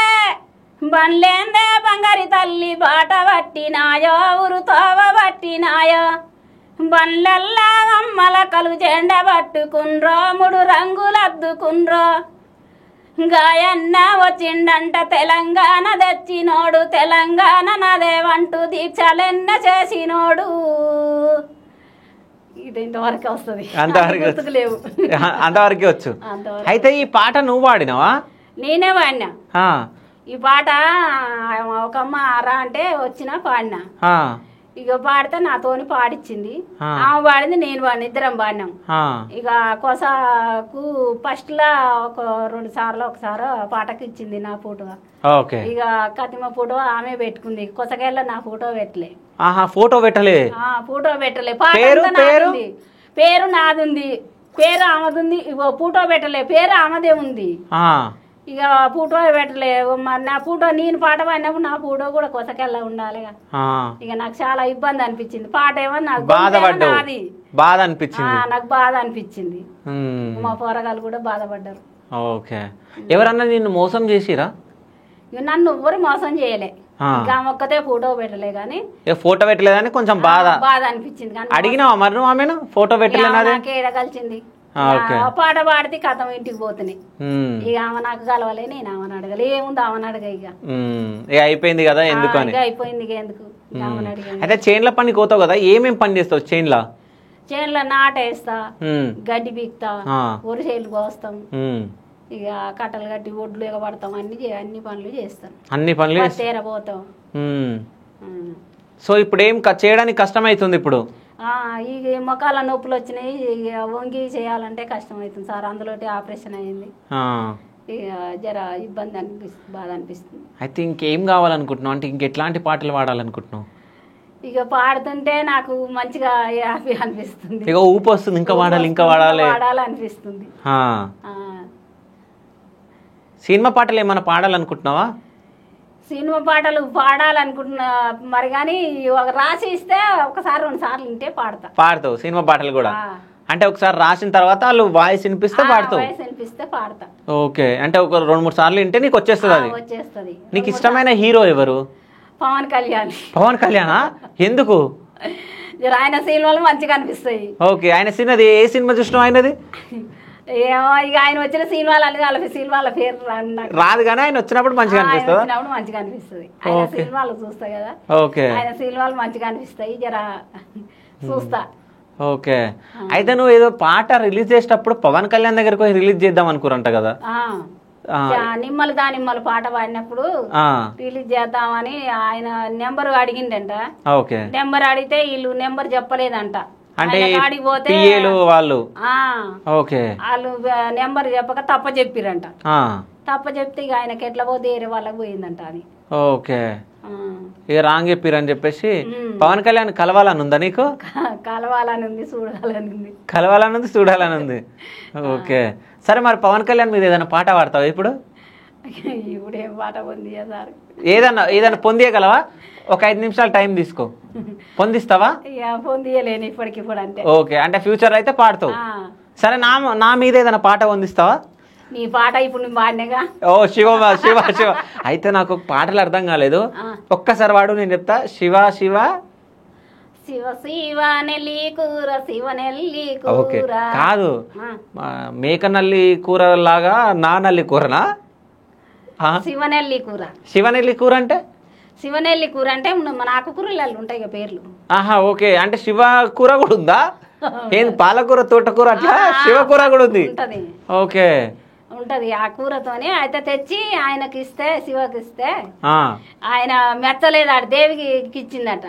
Speaker 2: బండ్లేందే బంగారి తల్లి బాట పట్టినాయో ఉరుతోవ పట్టినాయో. బండ్లల్లా అమ్మల కలు జెండ పట్టుకుండ్రో 3 రంగులద్దుకుండ్రో. గాయన్న వచ్చిండంట తెలంగాణ తెచ్చినోడు. తెలంగాణ నదేవంటూ దీక్షలెన్న చేసినోడు. ఇది ఇంతవరకే వస్తుంది, గుర్తుకులేవు.
Speaker 1: అంతవరకే వచ్చు. అయితే ఈ పాట నువ్వు పాడినావా?
Speaker 2: నేనే పాడినా ఈ పాట. ఒక అమ్మ రా అంటే వచ్చినా పాడినా. ఇక పాడితే నాతోని పాడిచ్చింది. ఆమె పాడింది, నేను పాడిన, ఇద్దరం పాడినాం. ఇక కొసకు ఫస్ట్ లా ఒక 2 సార్లు ఒకసారి పాటకి ఇచ్చింది నా ఫోటో. ఇక కతిమ ఫోటో ఆమె పెట్టుకుంది. కొసకెళ్ళ నా ఫోటో పెట్టలే.
Speaker 1: ఫోటో పెట్టలే?
Speaker 2: ఫోటో పెట్టలే. పేరు నాది ఉంది, పేరు ఆమెది ఉంది. ఇగో ఫోటో పెట్టలే, పేరు ఆమెదే ఉంది. ఇక ఫోటో పెట్టలే. మరి నా ఫోటో నేను పాట పాడినప్పుడు నా ఫోటో కూడా కొసకెళ్ళ ఉండాలి. ఇక నాకు చాలా ఇబ్బంది అనిపించింది. పాట ఏమో నాకు
Speaker 1: బాధ అనిపించింది.
Speaker 2: నాకు బాధ అనిపించింది. మా పోరగాళ్ళు కూడా బాధపడ్డారు.
Speaker 1: ఓకే. ఎవరన్నా నిన్ను మోసం చేసిరా?
Speaker 2: ఇక నన్ను ఎవ్వరు మోసం చేయలే, ఇంకా ఒక్కతే ఫోటో పెట్టలే కానీ.
Speaker 1: ఫోటో పెట్టలేదని కొంచెం బాధ
Speaker 2: అనిపించింది. కానీ
Speaker 1: అడిగినావా మరి నువ్వు ఆమెను? ఫోటో పెట్టలేనాదే
Speaker 2: కలిసింది, పాట పాడితే కథం ఇంటికి పోతున్నాయి. ఇక ఆమె నాకు కలవలే, నేను ఆమెను అడగలే. ఏముంది ఆమెను అడగ, ఇక
Speaker 1: అయిపోయింది కదా ఎందుకు అని.
Speaker 2: అయిపోయింది ఇక ఎందుకు ఆమెను అడిగ.
Speaker 1: అయితే చేన్ల పనికి పోతావు కదా, ఏమేం పని చేస్తావు చేన్లా?
Speaker 2: చేన్లో నాటేస్తా, గడ్డి పీక్తా, వరిసేలు కోస్తాం, ఇక కట్టలు కట్టి ఒడ్లు ఎగబడతాం, అన్ని పనులు చేస్తాం.
Speaker 1: అన్ని పనులు
Speaker 2: తేరపోతాం.
Speaker 1: సో ఇప్పుడు ఏం చేయడానికి కష్టమవుతుంది ఇప్పుడు?
Speaker 2: ఇక మొక్కల నొప్పులు వచ్చినాయి, ఇక వంగి చేయాలంటే కష్టం అవుతుంది సార్. అందులో ఆపరేషన్ అయింది, ఇక జర ఇబ్బంది అనిపిస్తుంది, బాధ అనిపిస్తుంది.
Speaker 1: అయితే ఇంకేం కావాలనుకుంటున్నావు? అంటే ఇంకెట్లాంటి పాటలు పాడాలనుకుంటున్నావు?
Speaker 2: ఇక పాడుతుంటే నాకు మంచిగా హ్యాపీ అనిపిస్తుంది,
Speaker 1: ఇక ఊపు వస్తుంది, ఇంకా పాడాలి ఇంకా
Speaker 2: పాడాలనిపిస్తుంది.
Speaker 1: సినిమా పాటలు ఏమైనా పాడాలనుకుంటున్నావా?
Speaker 2: సినిమా పాటలు పాడాలనుకుంటున్నా మరి, కానీ రాసి ఇస్తే ఒకసారి 2 సార్లు వింటే
Speaker 1: పాడతావు సినిమా పాటలు కూడా? అంటే ఒకసారి రాసిన తర్వాత వాళ్ళు వాయిస్ వినిపిస్తే పాడతావు?
Speaker 2: వినిపిస్తే పాడతా.
Speaker 1: ఓకే, అంటే ఒక 2-3 సార్లు వింటే నీకు వచ్చేస్తుంది. అది
Speaker 2: వచ్చేస్తుంది.
Speaker 1: నీకు ఇష్టమైన హీరో ఎవరు?
Speaker 2: పవన్ కళ్యాణ్.
Speaker 1: పవన్ కళ్యాణా? ఎందుకు?
Speaker 2: ఆయన సినిమాలు మంచిగా అనిపిస్తాయి.
Speaker 1: ఓకే, ఆయన సినిమాది ఏ సినిమా చూసినావు ఆయనది?
Speaker 2: ఏమో ఇక ఆయన వచ్చిన సినిమాలు అన్ని వాళ్ళ సినిమాల పేరు
Speaker 1: రాదు, కానీ ఆయన వచ్చినప్పుడు మంచిగా అనిపిస్తుంది.
Speaker 2: మంచిగా అనిపిస్తుంది, ఆయన సినిమాలు చూస్తా కదా.
Speaker 1: ఓకే,
Speaker 2: ఆయన సినిమాలు మంచిగా అనిపిస్తాయి, జర చూస్తా.
Speaker 1: ఓకే, అయితే నువ్వు ఏదో పాట రిలీజ్ చేసేటప్పుడు పవన్ కళ్యాణ్ దగ్గరకు పోయి రిలీజ్ చేద్దాం అనుకురంట కదా?
Speaker 2: నిమ్మలు దానిమ్మలు పాట పాడినప్పుడు రిలీజ్ చేద్దామని ఆయన నెంబర్ అడిగిండంట. నెంబర్ అడిగితే వీళ్ళు నెంబర్ చెప్పలేదంట.
Speaker 1: అంటే వాళ్ళు
Speaker 2: నెంబర్ చెప్పక తప్ప చెప్పిరంట. తప్ప చెప్తే ఇక ఆయనకి ఎట్లా పోతే వేరే వాళ్ళకి పోయిందంట అది.
Speaker 1: ఓకే, ఇక రాంగ్ చెప్పిరని చెప్పేసి పవన్ కళ్యాణ్ కలవాలని ఉందా నీకు?
Speaker 2: కలవాలని ఉంది, చూడాలని ఉంది.
Speaker 1: కలవాలని ఉంది, చూడాలని ఉంది. ఓకే, సరే మరి పవన్ కళ్యాణ్ మీద ఏదైనా పాట పాడతావా ఇప్పుడు?
Speaker 2: ఇప్పుడు ఏం పాట పొందియా సార్?
Speaker 1: ఏదైనా పొందియగలవా? ఒక 5 నిమిషాలు టైం తీసుకో, పొందిస్తావా?
Speaker 2: పొందియలేను ఇప్పటికిప్పుడు. అంటే
Speaker 1: ఓకే, అంటే ఫ్యూచర్ అయితే పాడతావు. సరే, నా మీద ఏదైనా పాట పొందిస్తావా?
Speaker 2: నీ పాట ఇప్పుడు నేను పాడినగా.
Speaker 1: ఓ శివ శివ శివ. అయితే నాకు పాటలు అర్థం కాలేదు, ఒక్కసారి వాడు, నేను చెప్తా. శివ శివ
Speaker 2: శివ శివ నెల్లి కూర, శివ నెల్లి
Speaker 1: ఓకే, కాదు, మేకనల్లి కూర లాగా నా నల్లి కూరనా?
Speaker 2: శివనెల్లి కూర.
Speaker 1: శివనెల్లి కూర అంటే?
Speaker 2: శివనెల్లి కూర అంటే మన ఆకుకూరలు ఉంటాయి పేర్లు.
Speaker 1: ఓకే, అంటే శివ కూర కూడా ఉందా? ఏంది పాలకూర, తోటకూర అట్లా శివ కూర కూడా ఉంది? ఓకే,
Speaker 2: ఉంటది. ఆ కూరతోని అయితే తెచ్చి ఆయనకి ఇస్తే, శివకి ఇస్తే ఆయన మెచ్చలేదట, దేవికి ఇచ్చిందట.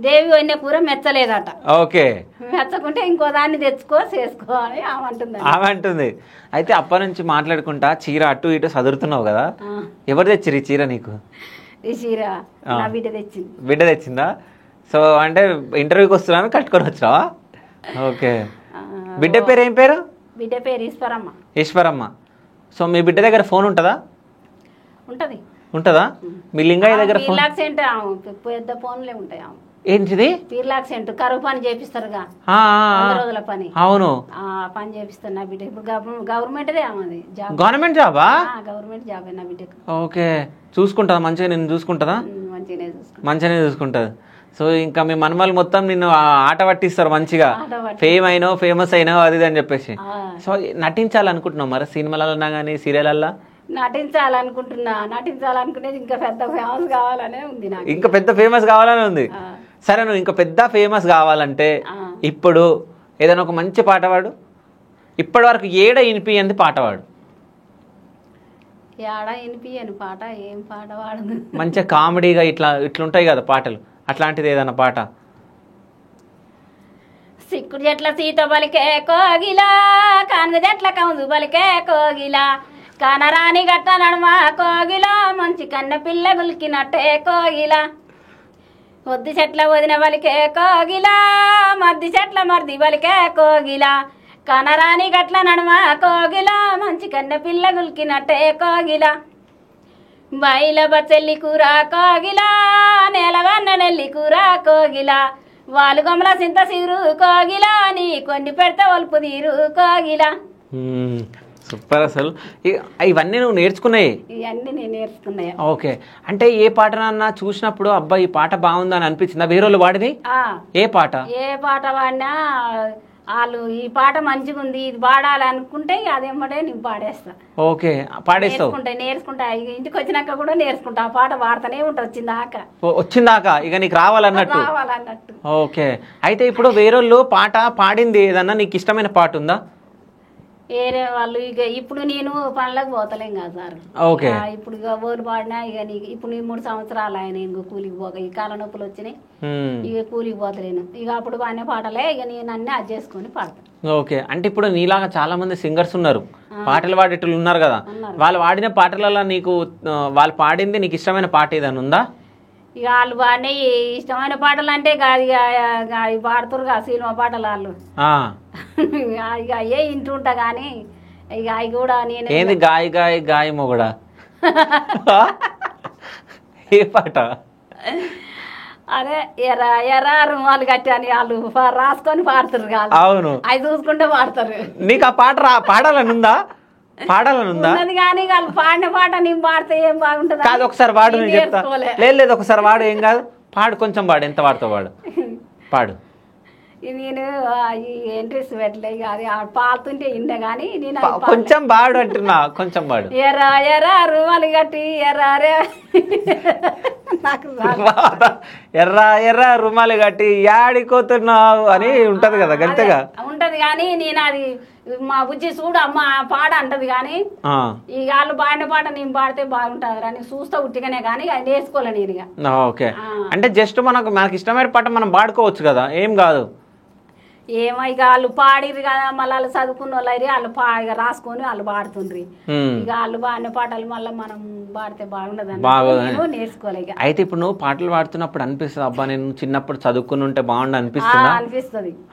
Speaker 2: దేవి వండిన కూర మెచ్చలేదట.
Speaker 1: ఓకే,
Speaker 2: మెచ్చకుంటే ఇంకో దాన్ని తెచ్చుకో చేసుకో అని
Speaker 1: ఆమంటుంది. అయితే అప్పటి నుంచి మాట్లాడుకుంటా చీర అటు ఇటు సదురుతున్నావు కదా, ఎవరు తెచ్చిరు ఈ చీర నీకు?
Speaker 2: ఈ చీర నా బిడ్డ తెచ్చింది.
Speaker 1: బిడ్డ తెచ్చిందా? సో అంటే ఇంటర్వ్యూకి వస్తున్నాను కట్టుకొని వచ్చావా? ఓకే, బిడ్డ పేరు ఏం పేరు?
Speaker 2: బిడ్డ పేరు ఈశ్వరమ్మ.
Speaker 1: ఈశ్వరమ్మ. సో మీ బిడ్డ దగ్గర ఫోన్ ఉంటుందా? ఉంటుందా? మీ లింగయ్య దగ్గర
Speaker 2: పెద్ద ఫోన్లే ఉంటాయి.
Speaker 1: ఏంటిది?
Speaker 2: పీర్లాక్ సెంటర్ కరువు పని చేపిస్తారుగా, రోజుల పని.
Speaker 1: అవును,
Speaker 2: పని చేపిస్తారు నా బిడ్డ. ఇప్పుడు గవర్నమెంట్దే ఆమెది జాబ్.
Speaker 1: గవర్నమెంట్ జాబా?
Speaker 2: గవర్నమెంట్ జాబ్ నా బిడ్డకు.
Speaker 1: ఓకే, చూసుకుంటా మంచిగా, నేను చూసుకుంటుందా? మంచిగానే చూసుకుంటది. సో ఇంకా మీ మనమలు మొత్తం నిన్ను ఆట పట్టిస్తారు మంచిగా, ఫేమస్ అయినావు అది అని చెప్పేసి. సో నటించాలనుకుంటున్నావు మరి సినిమాలన్నా కానీ సీరియల్?
Speaker 2: నటించాలనుకునేది ఇంకా పెద్ద ఫేమస్ కావాలనే ఉంది నాకు.
Speaker 1: ఇంకా పెద్ద ఫేమస్ కావాలనే ఉంది. సరే, నువ్వు ఇంకా పెద్ద ఫేమస్ కావాలంటే ఇప్పుడు ఏదైనా ఒక మంచి పాట పాడు. ఇప్పటి వరకు ఏడ వినిపియంది పాట పాడు.
Speaker 2: ఏడ వినిపియని పాట ఏం పాట పాడదు?
Speaker 1: మంచిగా కామెడీగా ఇట్లుంటాయి కదా పాటలు, అట్లాంటిది ఏదైనా పాట.
Speaker 2: సిక్కుడు చెట్ల సీత బలికే కోగిలా, కానుగ చెట్ల కౌజు బలికే కోగిలా, కనరాని గట్ట నడుమ కోగిలా, మంచి కన్న పిల్ల గులికినట్టే కోగిలా, వద్ది చెట్ల వదిన బలికే కోగిలా, మద్ది చెట్ల మర్ది బలికే కోగిలా, కనరాని గట్ల నడుమ కోగిలా, మంచి కన్న పిల్ల గులికినట్టే కోగిలా, బయల బచెల్లి కూర కోగిలా, నేలవన్న నెల్లి కూర కోగిలా, వాళ్ళు గమల సింత సిరు కోగిలా, నీ కొన్ని పెడతా ఒలుపు తీరు కోగిలా.
Speaker 1: సూపర్ అసలు. ఇవన్నీ నువ్వు నేర్చుకున్నాయి?
Speaker 2: ఇవన్నీ నేను నేర్చుకున్నాయి.
Speaker 1: ఓకే. అంటే ఏ పాటనన్నా చూసినప్పుడు అబ్బా ఈ పాట బాగుందని అనిపించిందా? వేరే వాళ్ళు వాడిది ఏ పాట
Speaker 2: వాడినా వాళ్ళు ఈ పాట మంచిగా ఉంది ఇది పాడాలి అనుకుంటే అదేమంటే నీకు పాడేస్తా.
Speaker 1: ఓకే, పాడేస్తావు?
Speaker 2: నేర్చుకుంటా ఇంటికి వచ్చినాక కూడా నేర్చుకుంటా. ఆ పాట పాడుతూనే ఉంటా
Speaker 1: వచ్చిందాకా ఇక నీకు రావాలన్నట్టు. ఓకే. అయితే ఇప్పుడు వేరేళ్ళు పాట పాడింది ఏదన్నా నీకు ఇష్టమైన పాట ఉందా?
Speaker 2: వేరే వాళ్ళు ఇక ఇప్పుడు నేను పనులకు పోతలేం కదా సార్.
Speaker 1: ఓకే.
Speaker 2: ఇప్పుడు ఇక ఓరు పాడినా ఇక నీకు ఇప్పుడు 3 సంవత్సరాలు ఆయన ఇంకో కూలికి పోక ఈ కాళ్ళ నొప్పులు వచ్చినాయి ఇక కూలికి పోతలేను. ఇక అప్పుడు పాడిన పాటలే ఇక నేను అన్ని అది చేసుకొని పాడతాను.
Speaker 1: ఓకే. అంటే ఇప్పుడు నీలాగా చాలా మంది సింగర్స్ ఉన్నారు, పాటలు పాడేటోళ్ళు ఉన్నారు కదా, వాళ్ళు పాడిన పాటలలో నీకు వాళ్ళు పాడింది నీకు ఇష్టమైన పాట ఏదైనా ఉందా?
Speaker 2: ఇక వాళ్ళు పాడిన ఇష్టమైన పాటలు అంటే అవి పాడుతారు కదా సినిమా పాటలు వాళ్ళు. ఇక అయ్యే ఇంటుంటా కానీ ఇక అవి కూడా నేను
Speaker 1: ఏంది గాయ గాయ గాయమో కూడా ఏ పాట?
Speaker 2: అదే ఎర్ర ఎర్ర రుమాలు కట్టి అని వాళ్ళు రాసుకొని పాడతారు కాదు.
Speaker 1: అవును,
Speaker 2: అవి చూసుకుంటే పాడతారు.
Speaker 1: నీకు ఆ పాట పాడాలనుందా?
Speaker 2: ఉన్నది కానీ వాళ్ళు పాడిన పాట నేను పాడితే ఏం బాగుంటుంది
Speaker 1: కాదు. ఒకసారి వాడు, నేను చెప్తా. లేదు ఒకసారి వాడు, ఏం కాదు, పాడు, కొంచెం పాడు. ఎంత పాడుతావు వాడు, పాడు.
Speaker 2: నేను ఈ ఎంట్రీస్ పెట్టలే ఇక అది పాడుతుంటే ఇండే కానీ నేను
Speaker 1: కొంచెం పాడు అంటున్నా, కొంచెం పాడు.
Speaker 2: ఎర్ర ఎర్ర రుమాలు కట్టి ఎర్రే నాకు
Speaker 1: ఎర్ర ఎర్ర రుమాలు కట్టి యాడికోతున్నావు అని ఉంటది కదా, గంతేగా
Speaker 2: ఉంటది కానీ నేను అది మా బుజ్జి చూడు అమ్మ పాట అంటది కానీ ఈ వాళ్ళు పాడిన పాట నేను పాడితే బాగుంటది అని చూస్తా ఉట్టిగానే కానీ అది నేర్చుకోలే నేను ఇక.
Speaker 1: ఓకే. అంటే జస్ట్ మనకు ఇష్టమైన పాట మనం పాడుకోవచ్చు కదా, ఏం కాదు.
Speaker 2: ఏమో ఇక వాళ్ళు పాడిరు కదా, మళ్ళీ వాళ్ళు చదువుకున్న వాళ్ళు అయితే వాళ్ళు రాసుకొని వాళ్ళు పాడుతుండ్రి. ఇక వాళ్ళు పాడిన పాటలు మళ్ళీ మనం పాడితే బాగుండదు నేర్చుకోలే.
Speaker 1: అయితే ఇప్పుడు నువ్వు పాటలు పాడుతున్నప్పుడు అనిపిస్తుంది అబ్బా నేను చిన్నప్పుడు చదువుకుని ఉంటే బాగుండు అనిపిస్తుందా?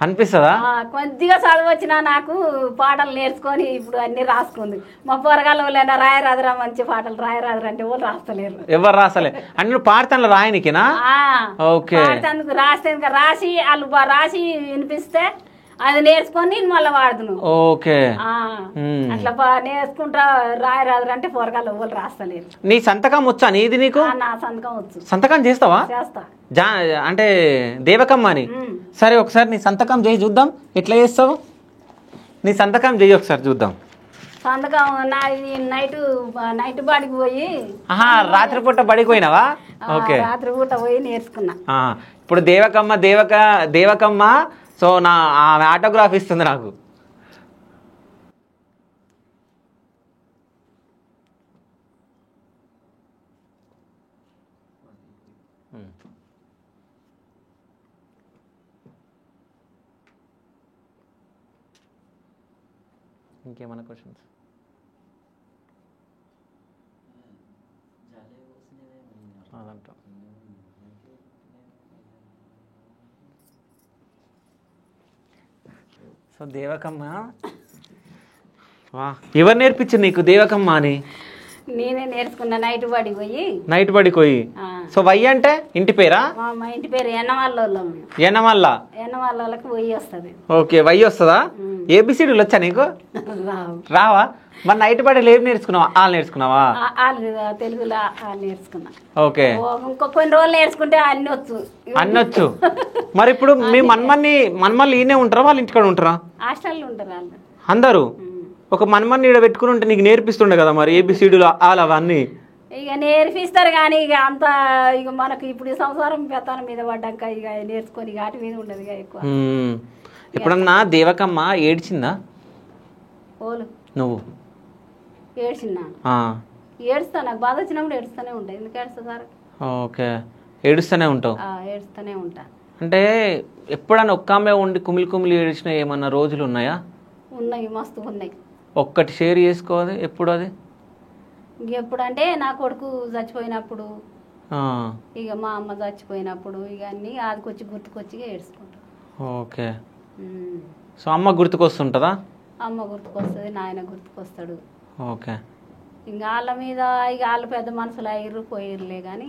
Speaker 1: అనిపిస్తుందా?
Speaker 2: కొద్దిగా చదువు వచ్చినా నాకు పాటలు నేర్చుకొని ఇప్పుడు అన్ని రాసుకుంది. మా పొరగాల వాళ్ళైనా రాయరాదురా మంచి పాటలు రాయరాదురా అంటే వాళ్ళు రాస్తలేరు,
Speaker 1: ఎవరు రాసలే. అంటే నువ్వు పాడతాను రాయనికినా? ఓకే.
Speaker 2: పాడతాను రాసి వాళ్ళు రాసి వినిపిస్తే అది నేర్చుకొని మళ్ళీ వాడుతున్నావు.
Speaker 1: ఓకే.
Speaker 2: అట్లా నేర్చుకుంటా రాయరాదు అంటే పొరగాలు ఎవరు రాస్తలేరు.
Speaker 1: నీ సంతకం వచ్చా? నీది నీకు?
Speaker 2: నా సంతకం వచ్చు.
Speaker 1: సంతకం చేస్తావా?
Speaker 2: చేస్తా.
Speaker 1: అంటే దేవకమ్మ అని. సరే ఒకసారి నీ సంతకం చేయి చూద్దాం, ఎట్లా చేస్తావు? నీ సంతకం చేయి ఒకసారి చూద్దాం.
Speaker 2: సంతకం నైట్ బాడికి పోయి.
Speaker 1: రాత్రిపూట బడికి పోయినావా? ఓకే.
Speaker 2: రాత్రిపూట పోయి నేర్చుకున్నా.
Speaker 1: ఇప్పుడు దేవకమ్మ సో నా ఆమె ఆటోగ్రాఫ్ ఇస్తుంది నాకు. ఇంకేమన్నా క్వశ్చన్స్? అదంట. సో దేవకమ్మ, ఎవరు నేర్పించారు నీకు దేవకమ్మ అని?
Speaker 2: నేనే నేర్చుకున్నా నైట్ బడికి పోయి.
Speaker 1: సో వై అంటే ఇంటి పేరా?
Speaker 2: మా ఇంటి పేరు ఎన్నమల్లకి పోయి వస్తుంది.
Speaker 1: ఓకే, వై వస్తుందా? ఏబిసిడీలు వచ్చా నీకు? రావా? మరి నైట్ బడిలో ఏం నేర్చుకున్నావా? నేర్చుకున్నావా?
Speaker 2: తెలుగులో నేర్చుకున్నా.
Speaker 1: ఓకే.
Speaker 2: ఇంకో కొన్ని రోజులు నేర్చుకుంటే అన్ని వచ్చు.
Speaker 1: మరి ఇప్పుడు మీ మన్మల్ని ఈయనే ఉంటారా వాళ్ళ ఇంటికాడ ఉంటారా?
Speaker 2: హాస్టల్లో ఉంటారు వాళ్ళు
Speaker 1: అందరూ. ఒక మన్మన్ని ఈడ పెట్టుకుని ఉంటే నీకు నేర్పిస్తుండే కదా మరి ఏబిసిడీలు అవన్నీ.
Speaker 2: ఇక నేర్పిస్తారు కానీ ఇక అంత ఇక మనకు ఇప్పుడు సంవత్సరం పెత్తనం మీద పడ్డాక ఇక నేర్చుకొని ఇక వాటి మీద ఉండదు ఎక్కువ.
Speaker 1: ఇప్పుడన్నా దేవకమ్మ ఏడ్చిందా? నువ్వు
Speaker 2: ఏడ్చిన్నా? ఏడుస్తా, నాకు బాధ వచ్చినప్పుడు ఏడుస్తూనే ఉంటా. ఎందుకు ఏడుస్తా సార్?
Speaker 1: ఓకే, ఏడుస్తూనే ఉంటావు?
Speaker 2: ఏడుస్తూనే ఉంటా.
Speaker 1: అంటే ఎప్పుడన్నా ఒక్కమే ఉండి కుమిలి ఏడ్చిన ఏమన్నా రోజులు ఉన్నాయా?
Speaker 2: ఉన్నాయి, మస్తు ఉన్నాయి.
Speaker 1: ఒక్కటి షేర్ చేసుకోవాలి. ఎప్పుడు అది?
Speaker 2: ఎప్పుడంటే నా కొడుకు చచ్చిపోయినప్పుడు, ఇక మా అమ్మ చచ్చిపోయినప్పుడు, ఇక అన్ని ఆదికొచ్చి గుర్తుకొచ్చి ఏడ్చుకుంటా.
Speaker 1: ఓకే. సో అమ్మ గుర్తుకొస్తుంటుందా?
Speaker 2: అమ్మ గుర్తుకొస్తుంది, నాయన గుర్తుకొస్తాడు.
Speaker 1: ఓకే.
Speaker 2: ఇంకా వాళ్ళ మీద ఇక వాళ్ళు పెద్ద మనుషులు అయ్యారు పోయిర్లే కానీ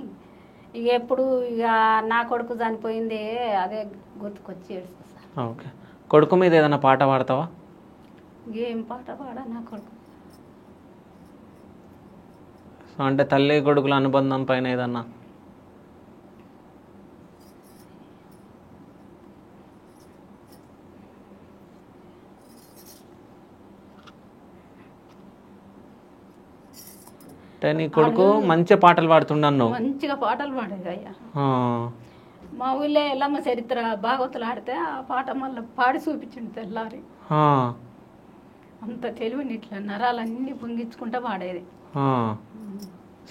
Speaker 2: ఇక ఎప్పుడు ఇక నా కొడుకు చనిపోయిందే అదే గుర్తుకొచ్చి ఏడుస్తా.
Speaker 1: ఓకే. కొడుకు మీద ఏదైనా పాట పాడతావా?
Speaker 2: ఏం పాట పాడా? నా కొడుకు
Speaker 1: సో అంటే తల్లి కొడుకుల అనుబంధం పైన ఏదన్నా? అంటే నీ కొడుకు మంచి పాటలు పాడుతుండన్నావు.
Speaker 2: మంచిగా పాటలు పాడేది అయ్యా. మా ఊళ్ళో ఎల్లమ్మ చరిత్ర భాగవతులు ఆడితే ఆ పాట మళ్ళీ పాడి చూపించింది తెల్లారి. అంత తెలివిని ఇట్లా నరాలన్నీ పొంగించుకుంటా పాడేది.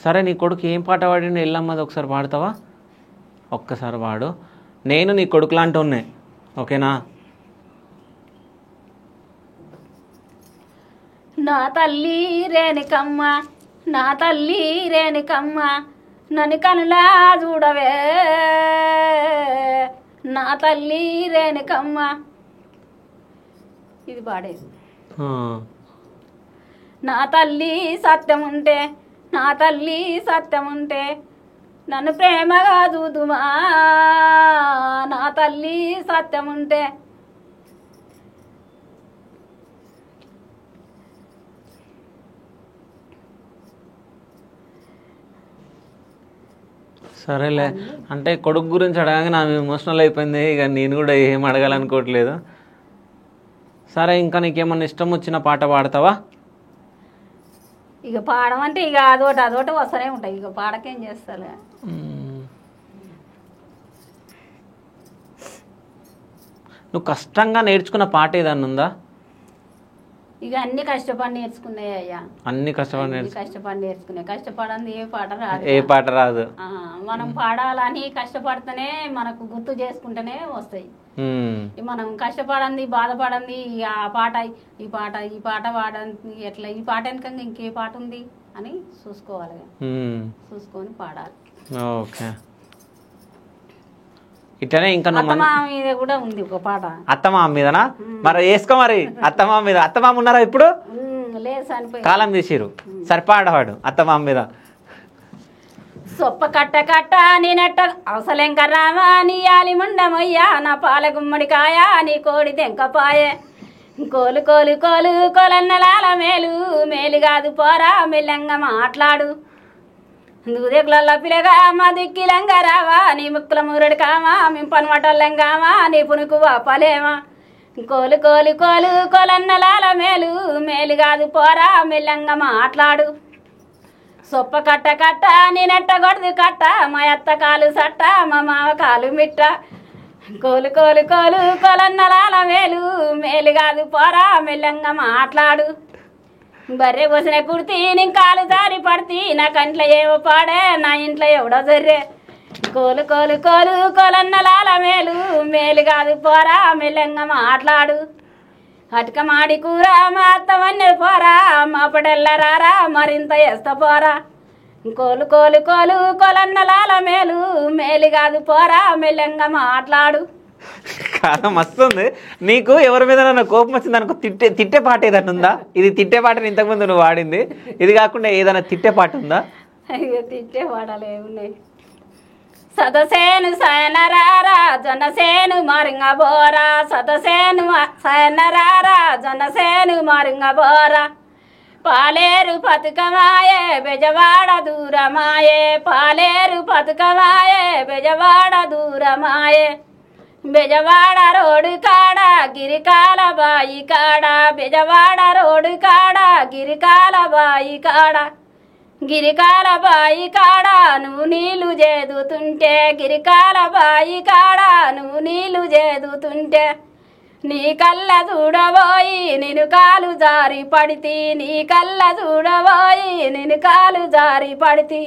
Speaker 1: సరే నీ కొడుకు ఏం పాట పాడిండు ఎల్లమ్మది ఒకసారి పాడతావా? ఒక్కసారి పాడు. నేను నీ కొడుకు లాంటి ఉన్నాయి, ఓకేనా?
Speaker 2: నా తల్లి రేణుకమ్మ, నా తల్లి రేణుకమ్మ, నన్ను కనులా చూడవే, నా తల్లి రేణుకమ్మ. ఇది పాడేది. నా తల్లి సత్యం ఉంటే, నా తల్లి సత్యం ఉంటే నన్ను ప్రేమగా చూదుమా, నా తల్లి సత్యం ఉంటే.
Speaker 1: సరేలే, అంటే కొడుకు గురించి అడగానే నాకు ఎమోషనల్ అయిపోయింది. ఇక నేను కూడా ఏం అడగాలనుకోవట్లేదు. సరే, ఇంకా నీకేమన్నా ఇష్టం వచ్చిన పాట పాడతావా?
Speaker 2: ఇక పాడమంటే ఇక అదోటి వస్తూనే ఉంటాయి. ఇక పాడకేం చేస్తాను.
Speaker 1: నువ్వు కష్టంగా నేర్చుకున్న పాట ఏదన్నా ఉందా?
Speaker 2: ఇక అన్ని కష్టపడి నేర్చుకున్నాయి అయ్యా.
Speaker 1: అన్ని కష్టపడి
Speaker 2: నేర్చుకున్నాయి. కష్టపడంది ఏ పాట రాదు.
Speaker 1: ఏ పాట రాదు.
Speaker 2: మనం పాడాలని కష్టపడితేనే మనకు గుర్తు చేసుకుంటేనే వస్తాయి. మనం కష్టపడంది బాధపడంది ఆ పాట ఈ పాట పాడండి ఎట్లా, ఈ పాట వెనక ఇంకే పాట ఉంది అని చూసుకోవాలి. చూసుకొని పాడాలి.
Speaker 1: ఓకే, ఇట్లనే ఇంకా
Speaker 2: అత్తమామ మీద కూడా ఉంది ఒక పాట.
Speaker 1: అత్తమామ మీదనా? మరి వేసుకో. మరి అత్తమామ మీద. అత్తమామ ఉన్నారా ఇప్పుడు?
Speaker 2: లేదు, చనిపోయి
Speaker 1: కాలం చేసిరు. సరిపాడవాడు అత్తమామ మీద.
Speaker 2: సొప్ప కట్ట కట్ట నేనట్ట అవసలెంక రామా, నీ యాలి ముండమయ్యా, నా పాల గుమ్మడికాయ, నీ కోడి తెంకపాయే, కోలు కోలు కోలు కోలన్నలాల మేలు, మేలు కాదు పోరా మెల్లంగా మాట్లాడు, దూదెకుల పిల్లగా మా దిక్కిలంగా రావా, నీ ముక్కుల మూరడు కామా, మేము పనమటల్లంగామా, నీ పునుకు వాపలేమా, కోలు కోలు కోలు కోలన్నలాల మేలు, మేలు కాదు పోరా మెల్లంగా మాట్లాడు, సొప్ప కట్ట కట్ట నేనెట్ట కొడుదు కట్ట, మా అత్త కాలు సట్ట, మా మామ కాలు మిట్ట, కోలు కోలు కోలు కోలన్నలాల మేలు, మేలు కాదు పోరా మెల్లంగా మాట్లాడు, బర్రె పోసిన కుర్తి నీ కాలు జారి పడితే, నా కంట్లో ఏవో పాడే, నా ఇంట్లో ఎవడో జర్రే, కోలు కోలు కోలు కోలన్నలాల మేలు, మేలు కాదు పోరా మెల్లంగా మాట్లాడు, అటుక మాడి కూర మా అత్తమన్నె పోరా, మా పడెల్లరారా మరింత వేస్తా పోరా, కోలు కోలు కోలు కోలన్నలాల మేలు, మేలు కాదు పోరా మెల్లంగా మాట్లాడు.
Speaker 1: కాదు, మస్తుంది. నీకు ఎవరి మీద నన్ను కోపం వచ్చింది అనుకో, తిట్టే పాట ఏదన్నా ఉందా? ఇది తిట్టే పాటని ఇంతకుముందు నువ్వు వాడింది, ఇది కాకుండా ఏదైనా తిట్టే పాట ఉందా?
Speaker 2: అయ్యో, తిట్టే పాటలు ఏమున్నాయి. సదసేను సయనరారా జనసేను మారింగ బోరా, సదసేను సయనరారా జనసేను మారింగ బోరా, పాలేరు పతుకమాయే బెజవాడ దూరమాయే, పాలేరు పతుకమాయే బెజవాడ దూరమాయే, బెజవాడ రోడ్డు కాడ గిరికాల బాయి కాడ, బెజవాడ రోడ్డు కాడ గిరికాల బాయి కాడ, గిరికాల బాయి కాడ నువ్వు నీళ్ళు చేదుతుంటే, గిరికాల బాయి కాడ నువ్వు నీళ్ళు చేదుతుంటే, నీ కళ్ళ చూడబోయి నేను కాలు జారి పడితి, నీ కళ్ళ చూడబోయి నేను కాలు జారి పడితి,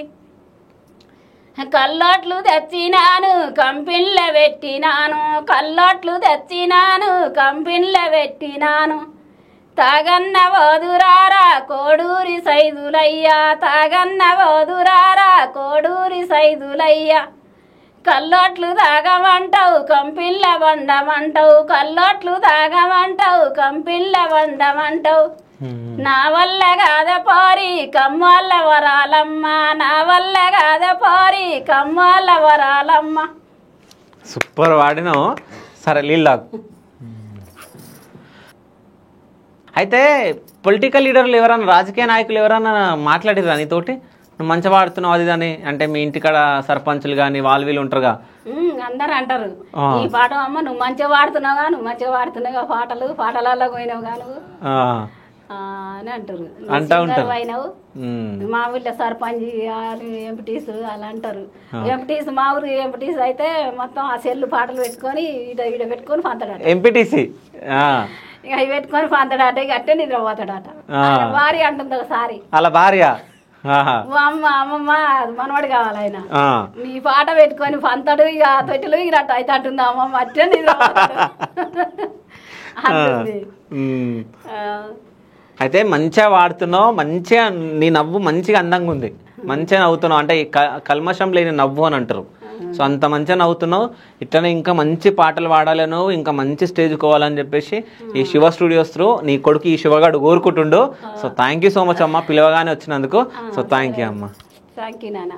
Speaker 2: కల్లోట్లు తెచ్చినాను కంపిన్ల పెట్టినాను, కల్లోట్లు తెచ్చినాను కంపిన్ల పెట్టినాను, తాగన్న వదురారా కోడూరి సైదులయ్యా, తాగన్న వదురారా కోడూరి సైదులయ్యా, కల్లోట్లు తాగమంటావు కంపిన్ల బండమంటావు, కల్లోట్లు తాగమంటావు కంపిన్ల బండమంటావు, నా వల్ల కాద పోరి కమ్మోళ్ళ వరాలమ్మ, నా వల్ల కాద పోరి కమ్మోళ్ళ వరాలమ్మ.
Speaker 1: సూపర్ వాడినావు. సరే, లీలాగు. అయితే పొలిటికల్ లీడర్లు ఎవరన్నా, రాజకీయ నాయకులు ఎవరన్నా మాట్లాడిరా నీతోటి? నువ్వు మంచిగా పాడుతున్నావు అది అని అంటే మీ ఇంటికాడ సర్పంచులు కానీ వాళ్ళు వీళ్ళు ఉంటారుగా,
Speaker 2: అందరు అంటారు ఈ పాట అమ్మ నువ్వు మంచిగా పాడుతున్నావుగా, నువ్వు మంచిగా పాడుతున్నావుగా, పాటలలో పోయినావుగా నువ్వు అని అంటారు. అయినావు మా ఊళ్ళో సర్పంచ్ ఎంపీటీస్ అలా అంటారు. ఎంపీటీస్ మా ఊరు ఎంపీటీస్ అయితే మొత్తం ఆ సెల్లు పాటలు పెట్టుకొని ఈడ పెట్టుకొని పంతడాట.
Speaker 1: ఎంపీటీసీ
Speaker 2: ఇక అవి పెట్టుకొని పంతడాట. ఇక అట్టే నిద్రపోతాడట. భార్య అంటుంది ఒకసారి,
Speaker 1: అలా భార్య
Speaker 2: అమ్మమ్మ మనవాడు కావాలి ఆయన, నీ పాట పెట్టుకొని పంతడు ఇక తొట్టెలు ఇక అయితే అంటుంది అమ్మమ్మ అట్టే నిద్రపోతాడు అంటుంది.
Speaker 1: అయితే మంచిగా వాడుతున్నావు, మంచిగా నీ నవ్వు మంచిగా అందంగా ఉంది, మంచిగా నవ్వుతున్నావు. అంటే కల్మషం లేని నవ్వు అని అంటారు. సో అంత మంచిగా నవ్వుతున్నావు. ఇట్లనే ఇంకా మంచి పాటలు పాడాలి నువ్వు, ఇంకా మంచి స్టేజ్ కోవాలని చెప్పేసి ఈ శివ స్టూడియోస్ త్రూ నీ కొడుకు ఈ శివగాడు కోరుకుంటుండు. So thank you so much అమ్మ, పిలవగానే వచ్చినందుకు. సో థ్యాంక్ యూ అమ్మ.
Speaker 2: థ్యాంక్ యూ నాన్న.